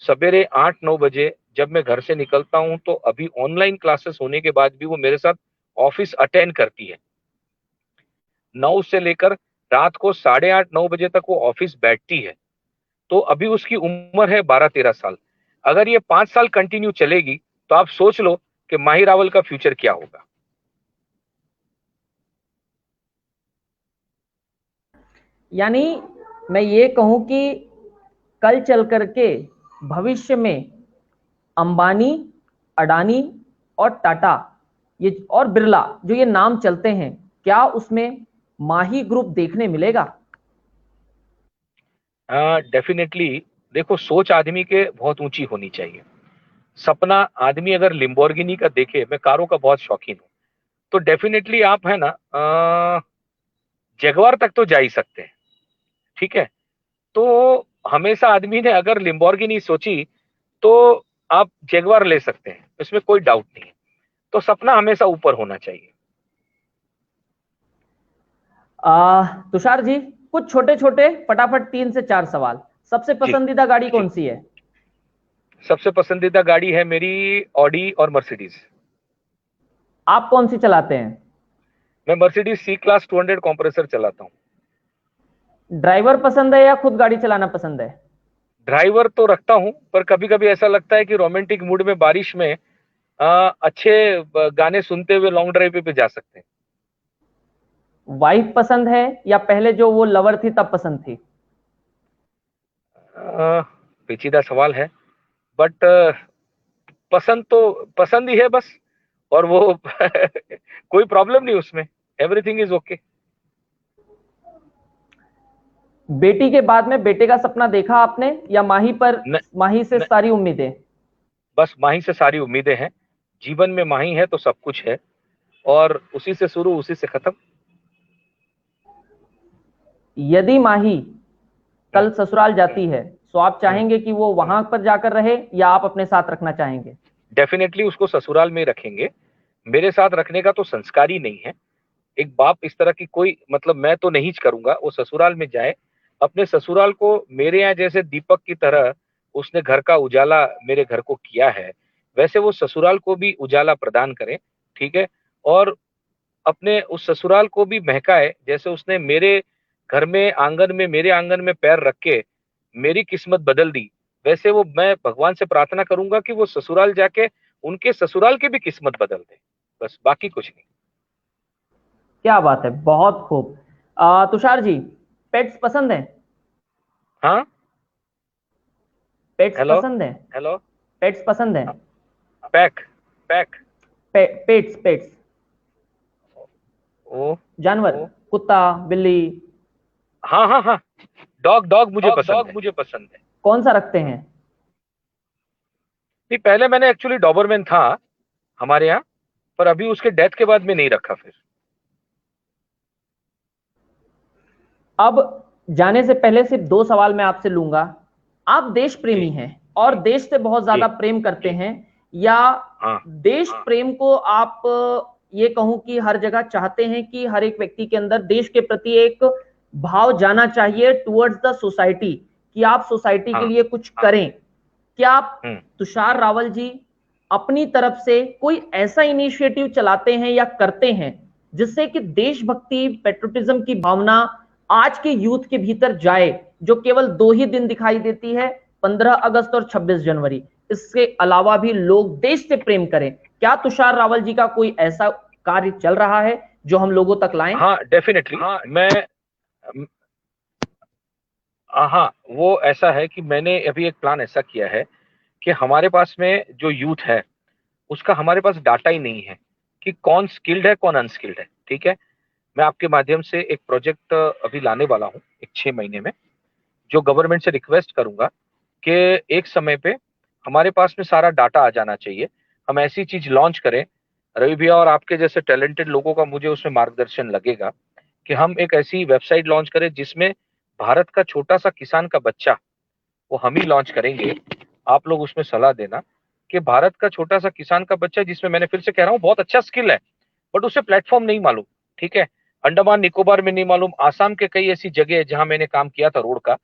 सवेरे 8 9 बजे जब मैं घर से निकलता हूं तो अभी ऑनलाइन क्लासेस होने के बाद भी वो मेरे साथ ऑफिस अटेंड करती है। 9 से लेकर रात को 8:30 9 बजे तक वो ऑफिस बैठती है। तो अभी उसकी उम्र है 12 13 साल। अगर ये 5 साल कंटिन्यू चलेगी तो आप सोच लो कि माही रावल का फ्यूचर क्या होगा। यानी मैं ये कहूं कि कल चल करके भविष्य में अंबानी, अडानी और टाटा, ये और बिरला, जो ये नाम चलते हैं, क्या उसमें माही ग्रुप देखने मिलेगा? डेफिनेटली। देखो, सोच आदमी के बहुत ऊंची होनी चाहिए। सपना आदमी अगर लिम्बोर्गिनी का देखे, मैं कारों का बहुत शौकीन हूँ, तो डेफिनेटली आप है ना जगुआर तक तो जा ही सकते हैं, ठीक है। तो हमेशा आदमी ने अगर लिम्बोर्गिनी सोची तो आप जगुआर ले सकते हैं, इसमें कोई डाउट नहीं है। तो सपना हमेशा ऊपर होना चाहिए। तुषार जी, कुछ छोटे छोटे फटाफट 3 से 4 सवाल। सबसे जी पसंदीदा गाड़ी जी, कौन सी है? सबसे पसंदीदा गाड़ी है मेरी ऑडी और मर्सिडीज। आप कौन सी चलाते हैं? मैं मर्सिडीज सी क्लास 200 कॉम्प्रेसर चलाता हूँ। ड्राइवर पसंद है या खुद गाड़ी चलाना पसंद है? ड्राइवर तो रखता हूँ, पर कभी कभी ऐसा लगता है कि रोमांटिक मूड में बारिश में अच्छे गाने सुनते हुए लॉन्ग ड्राइव पे जा सकते हैं। वाइफ पसंद है या पहले जो वो लवर थी तब पसंद थी? पेचीदा सवाल है, बट पसंद तो पसंद ही है बस। और वो कोई प्रॉब्लम नहीं उसमें, एवरीथिंग इज ओके। बेटी के बाद में बेटे का सपना देखा आपने या माही पर, न, माही से न, सारी उम्मीदें? बस माही से सारी उम्मीदें हैं। जीवन में माही है तो सब कुछ है, और उसी से शुरू उसी से खत्म। यदि माही हम्म, कल ससुराल जाती है तो आप हम्म, चाहेंगे कि वो वहां पर जाकर रहे या आप अपने साथ रखना चाहेंगे? डेफिनेटली उसको ससुराल में रखेंगे। मेरे साथ रखने का तो संस्कार ही नहीं है। एक बाप इस तरह की कोई मतलब मैं तो नहीं करूंगा। वो ससुराल में जाए, अपने ससुराल को मेरे यहाँ जैसे दीपक की तरह उसने घर का उजाला मेरे घर को किया है, वैसे वो ससुराल को भी उजाला प्रदान करे, ठीक है। और अपने उस ससुराल को भी महकाए, जैसे उसने मेरे घर में आंगन में मेरे आंगन में पैर रख के मेरी किस्मत बदल दी। वैसे वो मैं भगवान से प्रार्थना करूंगा कि वो ससुराल जाके उनके ससुराल की भी किस्मत बदल दे, बस बाकी कुछ नहीं। क्या बात है, बहुत खूब। तुषार जी, पेट्स पसंद है? हाँ। Pets hello. पसंद है? हेलो। पेट्स पसंद है? Pack pack. पेट्स पेट्स, ओ। जानवर, कुत्ता, बिल्ली, हाँ हाँ हाँ, डॉग डॉग मुझे डॉग पसंद डॉग है। मुझे पसंद है। कौन सा रखते हैं? नहीं, पहले मैंने एक्चुअली डॉबरमैन था हमारे यहाँ, पर अभी उसके डेथ के बाद में नहीं रखा फिर। अब जाने से पहले सिर्फ 2 सवाल मैं आपसे लूंगा। आप देश जी प्रेमी हैं और देश से बहुत जी। ज्यादा प्रेम करते हैं, या हाँ। देश प्रेम को आप ये कहूं कि हर जगह चाहते हैं कि हर एक व्यक्ति के अंदर देश के प्रति एक भाव जाना चाहिए टुवर्ड्स द सोसाइटी, कि आप सोसाइटी के हाँ। लिए कुछ करें? क्या आप, हम्म। तुषार रावल जी, अपनी तरफ से कोई ऐसा इनिशिएटिव चलाते हैं या करते हैं जिससे कि देशभक्ति, पेट्रोटिज्म की भावना आज के यूथ के भीतर जाए, जो केवल 2 ही दिन दिखाई देती है, 15 अगस्त और 26 जनवरी? इसके अलावा भी लोग देश से प्रेम करें। क्या तुषार रावल जी का कोई ऐसा कार्य चल रहा है जो हम लोगों तक लाएं? हाँ डेफिनेटली। हाँ। मैं हाँ, वो ऐसा है कि मैंने अभी एक प्लान ऐसा किया है कि हमारे पास में जो यूथ है उसका हमारे पास डाटा ही नहीं है कि कौन स्किल्ड है कौन अनस्किल्ड है, ठीक है। मैं आपके माध्यम से एक प्रोजेक्ट अभी लाने वाला हूँ एक 6 महीने में, जो गवर्नमेंट से रिक्वेस्ट करूंगा कि एक समय पे हमारे पास में सारा डाटा आ जाना चाहिए। हम ऐसी चीज लॉन्च करें, रवि भैया और आपके जैसे टैलेंटेड लोगों का मुझे उसमें मार्गदर्शन लगेगा, कि हम एक ऐसी वेबसाइट लॉन्च करें जिसमें भारत का छोटा सा किसान का बच्चा, वो हम ही लॉन्च करेंगे। आप लोग उसमें सलाह देना कि भारत का छोटा सा किसान का बच्चा, जिसमें मैंने फिर से कह रहा हूँ बहुत अच्छा स्किल है, बट उसे प्लेटफॉर्म नहीं मालूम, ठीक है। अंडमान निकोबार में नहीं मालूम, आसाम के कई ऐसी जगह है जहां मैंने काम किया था रोड का,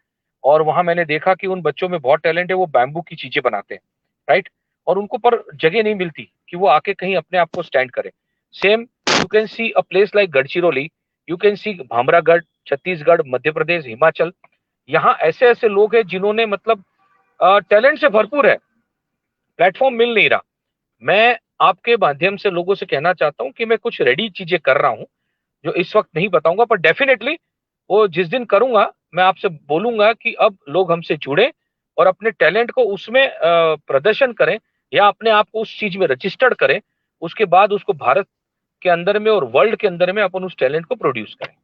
और वहां मैंने देखा कि उन बच्चों में बहुत टैलेंट है, वो बैम्बू की चीजें बनाते हैं, राइट। और उनको पर जगह नहीं मिलती कि वो आके कहीं अपने आप को स्टैंड करे। Same you can see a place like Gadchiroli, you can see Bhamragad, Chhattisgarh, Madhya Pradesh, Himachal. यहाँ ऐसे ऐसे लोग हैं जिन्होंने मतलब टैलेंट से भरपूर है, प्लेटफॉर्म मिल नहीं रहा। मैं आपके माध्यम से लोगों से कहना चाहता हूं कि मैं कुछ रेडी चीजें कर रहा हूं जो इस वक्त नहीं बताऊंगा, पर डेफिनेटली वो जिस दिन करूंगा मैं आपसे बोलूंगा कि अब लोग हमसे जुड़े और अपने टैलेंट को उसमें प्रदर्शन करें, या अपने आप को उस चीज में रजिस्टर्ड करें। उसके बाद उसको भारत के अंदर में और वर्ल्ड के अंदर में अपन उस टैलेंट को प्रोड्यूस करें।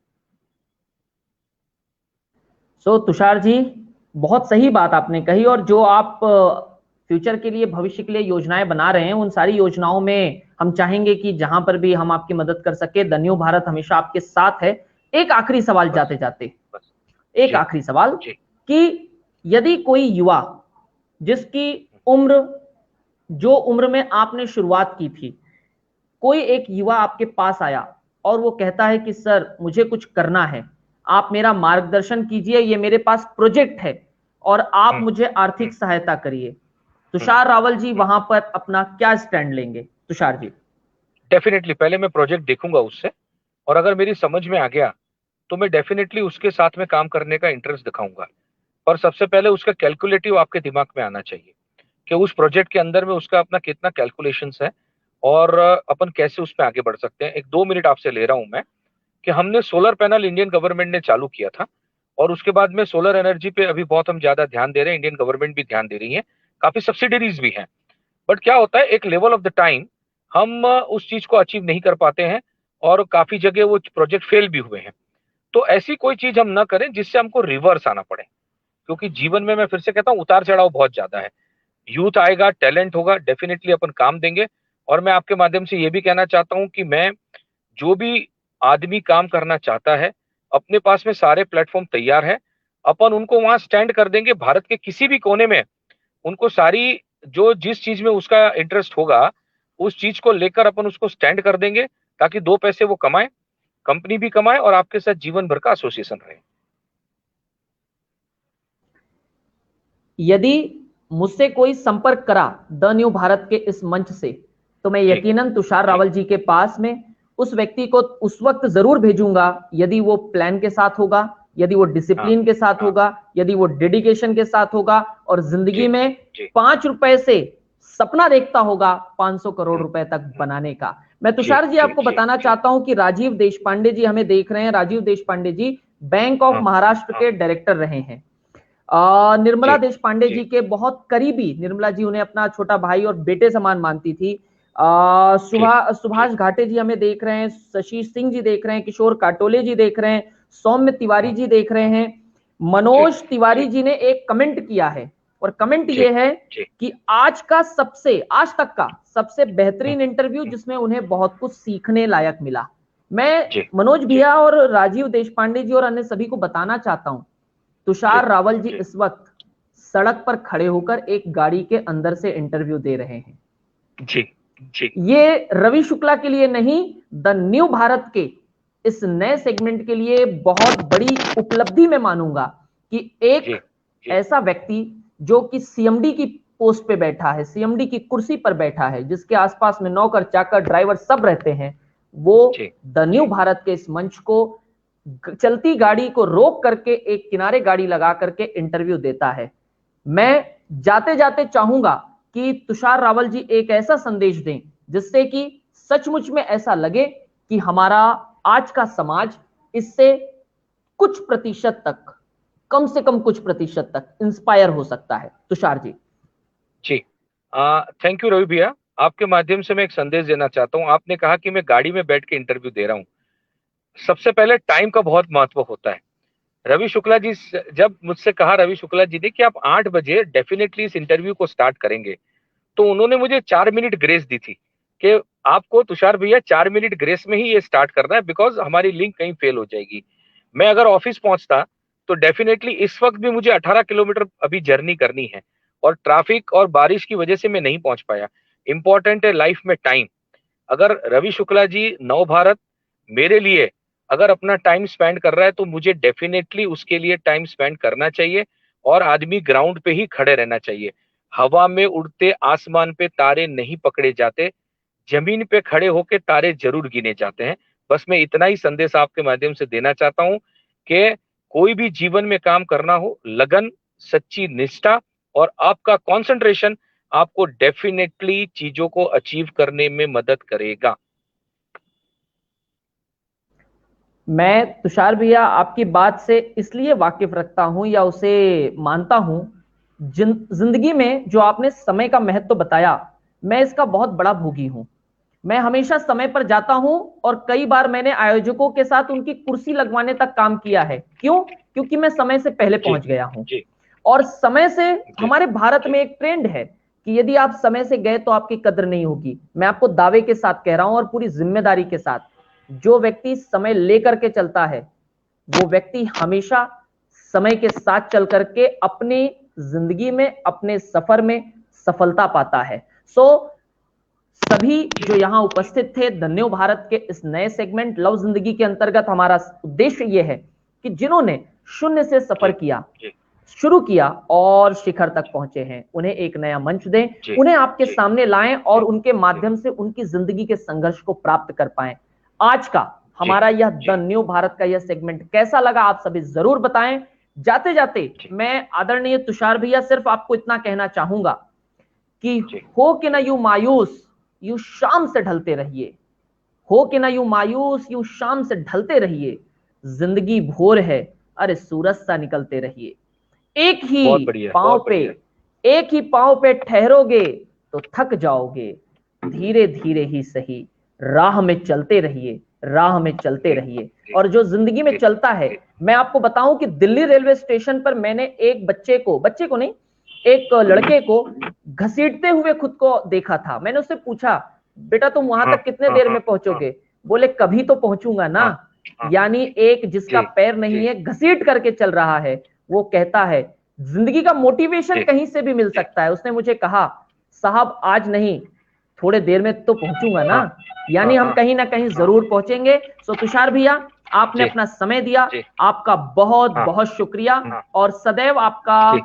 तुषार जी, बहुत सही बात आपने कही, और जो आप फ्यूचर के लिए, भविष्य के लिए योजनाएं बना रहे हैं, उन सारी योजनाओं में हम चाहेंगे कि जहां पर भी हम आपकी मदद कर सके, द न्यू भारत हमेशा आपके साथ है। एक आखिरी सवाल जाते जाते, एक आखिरी सवाल कि यदि कोई युवा जिसकी उम्र, जो उम्र में आपने शुरुआत की थी, कोई एक युवा आपके पास आया और वो कहता है कि सर मुझे कुछ करना है, आप मेरा मार्गदर्शन कीजिए, ये मेरे पास प्रोजेक्ट है और आप मुझे आर्थिक सहायता करिए, तुषार रावल जी वहां पर अपना क्या स्टैंड लेंगे? तुषार जी। डेफिनेटली पहले मैं प्रोजेक्ट देखूंगा उससे, और अगर मेरी समझ में आ गया तो मैं डेफिनेटली उसके साथ में काम करने का इंटरेस्ट दिखाऊंगा। पर सबसे पहले उसका कैलकुलेटिव आपके दिमाग में आना चाहिए कि उस प्रोजेक्ट के अंदर में उसका अपना कितना कैलकुलेशंस है और अपन कैसे उस पर आगे बढ़ सकते हैं। एक 2 मिनट आपसे ले रहा हूं मैं, कि हमने सोलर पैनल इंडियन गवर्नमेंट ने चालू किया था, और उसके बाद में सोलर एनर्जी पे अभी बहुत हम ज्यादा ध्यान दे रहे हैं, इंडियन गवर्नमेंट भी ध्यान दे रही है, काफी सब्सिडीज भी हैं। बट क्या होता है, एक लेवल ऑफ द टाइम हम उस चीज को अचीव नहीं कर पाते हैं, और काफी जगह वो प्रोजेक्ट फेल भी हुए हैं। तो ऐसी कोई चीज हम ना करें जिससे हमको रिवर्स आना पड़े, क्योंकि जीवन में मैं फिर से कहता हूँ उतार चढ़ाव बहुत ज्यादा है। यूथ आएगा, टैलेंट होगा, डेफिनेटली अपन काम देंगे। और मैं आपके माध्यम से ये भी कहना चाहता हूँ कि मैं, जो भी आदमी काम करना चाहता है, अपने पास में सारे प्लेटफॉर्म तैयार है, अपन उनको वहां स्टैंड कर देंगे भारत के किसी भी कोने में। उनको सारी, जो जिस चीज में उसका इंटरेस्ट होगा उस चीज को लेकर अपन उसको स्टैंड कर देंगे, ताकि 2 पैसे वो कमाए, कंपनी भी कमाए और आपके साथ जीवन भर का एसोसिएशन रहे। यदि मुझसे कोई संपर्क करा द न्यू भारत के इस मंच से, तो मैं यकीनन तुषार रावल जी के पास में उस व्यक्ति को उस वक्त जरूर भेजूंगा यदि वो प्लान के साथ होगा, यदि वो डिसिप्लिन के साथ होगा, यदि वो डेडिकेशन के साथ होगा, और जिंदगी में 5 रुपए से सपना देखता होगा 500 करोड़ रुपए तक बनाने का। मैं तुषार जी आपको बताना चाहता हूं कि राजीव देशपांडे जी हमें देख रहे हैं। राजीव देशपांडे जी बैंक ऑफ महाराष्ट्र के डायरेक्टर रहे हैं। निर्मला देशपांडे जी के बहुत करीबी, निर्मला जी उन्हें अपना छोटा भाई और बेटे समान मानती थी। सुभाष घाटे जी हमें देख रहे हैं, शशि सिंह जी देख रहे हैं, किशोर काटोले जी देख रहे हैं, सौम्य तिवारी जी देख रहे हैं, मनोज तिवारी जी ने एक कमेंट किया है, और कमेंट ये है कि आज तक का सबसे बेहतरीन इंटरव्यू जिसमें उन्हें बहुत कुछ सीखने लायक मिला। मैं मनोज भैया और राजीव देशपांडे जी और अन्य सभी को बताना चाहता हूं, तुषार रावल जी इस वक्त सड़क पर खड़े होकर एक गाड़ी के अंदर से इंटरव्यू दे रहे हैं। जी। ये रवि शुक्ला के लिए नहीं, द न्यू भारत के इस नए सेगमेंट के लिए बहुत बड़ी उपलब्धि मैं मानूंगा कि एक ऐसा व्यक्ति जो कि सीएमडी की पोस्ट पे बैठा है, सीएमडी की कुर्सी पर बैठा है, जिसके आसपास में नौकर चाकर ड्राइवर सब रहते हैं, वो द न्यू भारत के इस मंच को चलती गाड़ी को रोक करके एक किनारे गाड़ी लगा करके इंटरव्यू देता है। मैं जाते जाते चाहूंगा कि तुषार रावल जी एक ऐसा संदेश दें जिससे कि सचमुच में ऐसा लगे कि हमारा आज का समाज इससे कुछ प्रतिशत तक, कम से कम कुछ प्रतिशत तक इंस्पायर हो सकता है। तुषार जी। थैंक यू रवि भैया। आपके माध्यम से मैं एक संदेश देना चाहता हूं। आपने कहा कि मैं गाड़ी में बैठ के इंटरव्यू दे रहा हूं। सबसे पहले टाइम का बहुत महत्व होता है। रवि शुक्ला जी, जब मुझसे कहा रवि शुक्ला जी ने कि आप 8 बजे डेफिनेटली इस इंटरव्यू को स्टार्ट करेंगे, तो उन्होंने मुझे 4 मिनट ग्रेस दी थी कि आपको तुषार भैया 4 मिनट ग्रेस में ही ये स्टार्ट करना है, बिकॉज हमारी लिंक कहीं फेल हो जाएगी। मैं अगर ऑफिस पहुंचता तो डेफिनेटली इस वक्त भी मुझे 18 किलोमीटर अभी जर्नी करनी है, और ट्रैफिक और बारिश की वजह से मैं नहीं पहुंच पाया। इंपॉर्टेंट है लाइफ में टाइम। अगर रवि शुक्ला जी नव भारत मेरे लिए अगर अपना टाइम स्पेंड कर रहा है, तो मुझे डेफिनेटली उसके लिए टाइम स्पेंड करना चाहिए, और आदमी ग्राउंड पे ही खड़े रहना चाहिए। हवा में उड़ते आसमान पे तारे नहीं पकड़े जाते, जमीन पे खड़े होके तारे जरूर गिने जाते हैं। बस मैं इतना ही संदेश आपके माध्यम से देना चाहता हूं कि कोई भी जीवन में काम करना हो, लगन, सच्ची निष्ठा और आपका कंसंट्रेशन आपको डेफिनेटली चीजों को अचीव करने में मदद करेगा। मैं तुषार भैया आपकी बात से इसलिए वाकिफ रखता हूं या उसे मानता हूं, जिंदगी में जो आपने समय का महत्व बताया, मैं इसका बहुत बड़ा भोगी हूं। मैं हमेशा समय पर जाता हूं, और कई बार मैंने आयोजकों के साथ उनकी कुर्सी लगवाने तक काम किया है। क्यों? क्योंकि मैं समय से पहले पहुंच गया हूं। और समय से हमारे भारत में एक ट्रेंड है कि यदि आप समय से गए तो आपकी कद्र नहीं होगी। मैं आपको दावे के साथ कह रहा हूं और पूरी जिम्मेदारी के साथ, जो व्यक्ति समय लेकर के चलता है वो व्यक्ति हमेशा समय के साथ चल करके अपनी जिंदगी में, अपने सफर में सफलता पाता है। सभी जो यहां उपस्थित थे, धन्यो भारत के इस नए सेगमेंट लव जिंदगी के अंतर्गत हमारा उद्देश्य यह है कि जिन्होंने शून्य से सफर किया, शुरू किया और शिखर तक पहुंचे हैं, उन्हें एक नया मंच दें, उन्हें आपके सामने लाएं और उनके माध्यम से उनकी जिंदगी के संघर्ष को प्राप्त कर पाएं। आज का हमारा यह द न्यू भारत का यह सेगमेंट कैसा लगा आप सभी जरूर बताएं। जाते जाते मैं आदरणीय तुषार भैया सिर्फ आपको इतना कहना चाहूंगा कि हो कि ना यूं मायूस, यूं शाम से ढलते रहिए। हो कि ना यूं मायूस, यूं शाम से ढलते रहिए। जिंदगी भोर है, अरे सूरज सा निकलते रहिए। एक ही पांव पे ठहरोगे तो थक जाओगे। धीरे धीरे ही सही, राह में चलते रहिए, राह में चलते रहिए। और जो जिंदगी में चलता है, मैं आपको बताऊं कि दिल्ली रेलवे स्टेशन पर मैंने एक बच्चे को नहीं, एक लड़के को घसीटते हुए खुद को देखा था। मैंने उससे पूछा, बेटा तुम वहां तक कितने देर में पहुंचोगे? बोले कभी तो पहुंचूंगा ना। यानी एक जिसका पैर नहीं है, घसीट करके चल रहा है, वो कहता है जिंदगी का मोटिवेशन कहीं से भी मिल सकता है। उसने मुझे कहा, साहब आज नहीं, थोड़े देर में तो पहुंचूंगा ना। यानी हम कहीं ना कहीं जरूर पहुंचेंगे। सो तुषार भैया, आपने अपना समय दिया, आपका बहुत बहुत शुक्रिया और सदैव आपका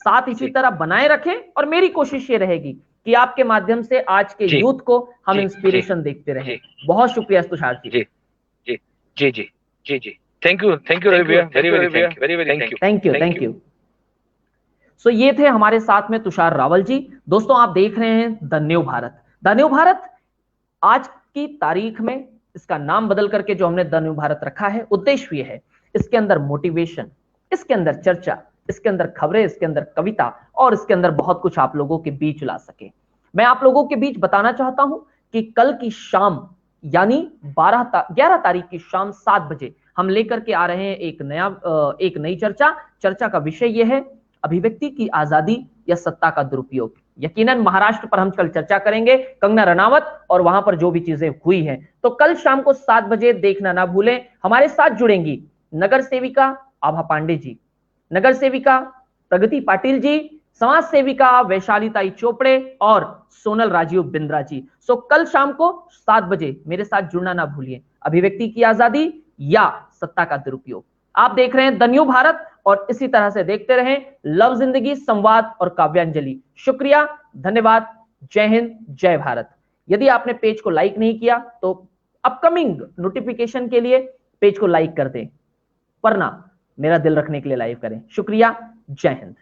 साथ इसी तरह बनाए रखें। और मेरी कोशिश ये रहेगी कि आपके माध्यम से आज के यूथ को हम इंस्पिरेशन देखते रहें। बहुत शुक्रिया तुषार जी। जी जी जी जी, थैंक यू रवि भैया, वेरी थैंक यू। सो ये थे हमारे साथ में तुषार रावल जी। दोस्तों आप देख रहे हैं the new Bharat. The new Bharat आज की तारीख में इसका नाम बदल करके जो हमने द न्यू भारत रखा है, उद्देश्य ये है, इसके अंदर मोटिवेशन, इसके अंदर चर्चा, इसके अंदर खबरें, इसके अंदर कविता और इसके अंदर बहुत कुछ आप लोगों के बीच ला सके। मैं आप लोगों के बीच बताना चाहता हूं कि कल की शाम यानी 11 तारीख की शाम 7 बजे हम लेकर के आ रहे हैं एक नई चर्चा का विषय यह है, अभिव्यक्ति की आजादी या सत्ता का दुरुपयोग। यकीनन महाराष्ट्र पर हम कल चर्चा करेंगे, कंगना रनावत और वहां पर जो भी चीजें हुई हैं। तो कल शाम को 7 बजे देखना ना भूलें। हमारे साथ जुड़ेंगी नगर सेविका आभा पांडे जी, नगर सेविका प्रगति पाटिल जी, समाज सेविका वैशालीताई चोपड़े और सोनल राजीव बिंद्रा जी। सो कल शाम को 7 बजे मेरे साथ जुड़ना ना भूलिए। अभिव्यक्ति की आजादी या सत्ता का दुरुपयोग। आप देख रहे हैं द न्यू भारत और इसी तरह से देखते रहें लव जिंदगी, संवाद और काव्यांजलि। शुक्रिया, धन्यवाद, जय हिंद, जय भारत। यदि आपने पेज को लाइक नहीं किया तो अपकमिंग नोटिफिकेशन के लिए पेज को लाइक कर दें, वरना मेरा दिल रखने के लिए लाइव करें। शुक्रिया, जय हिंद।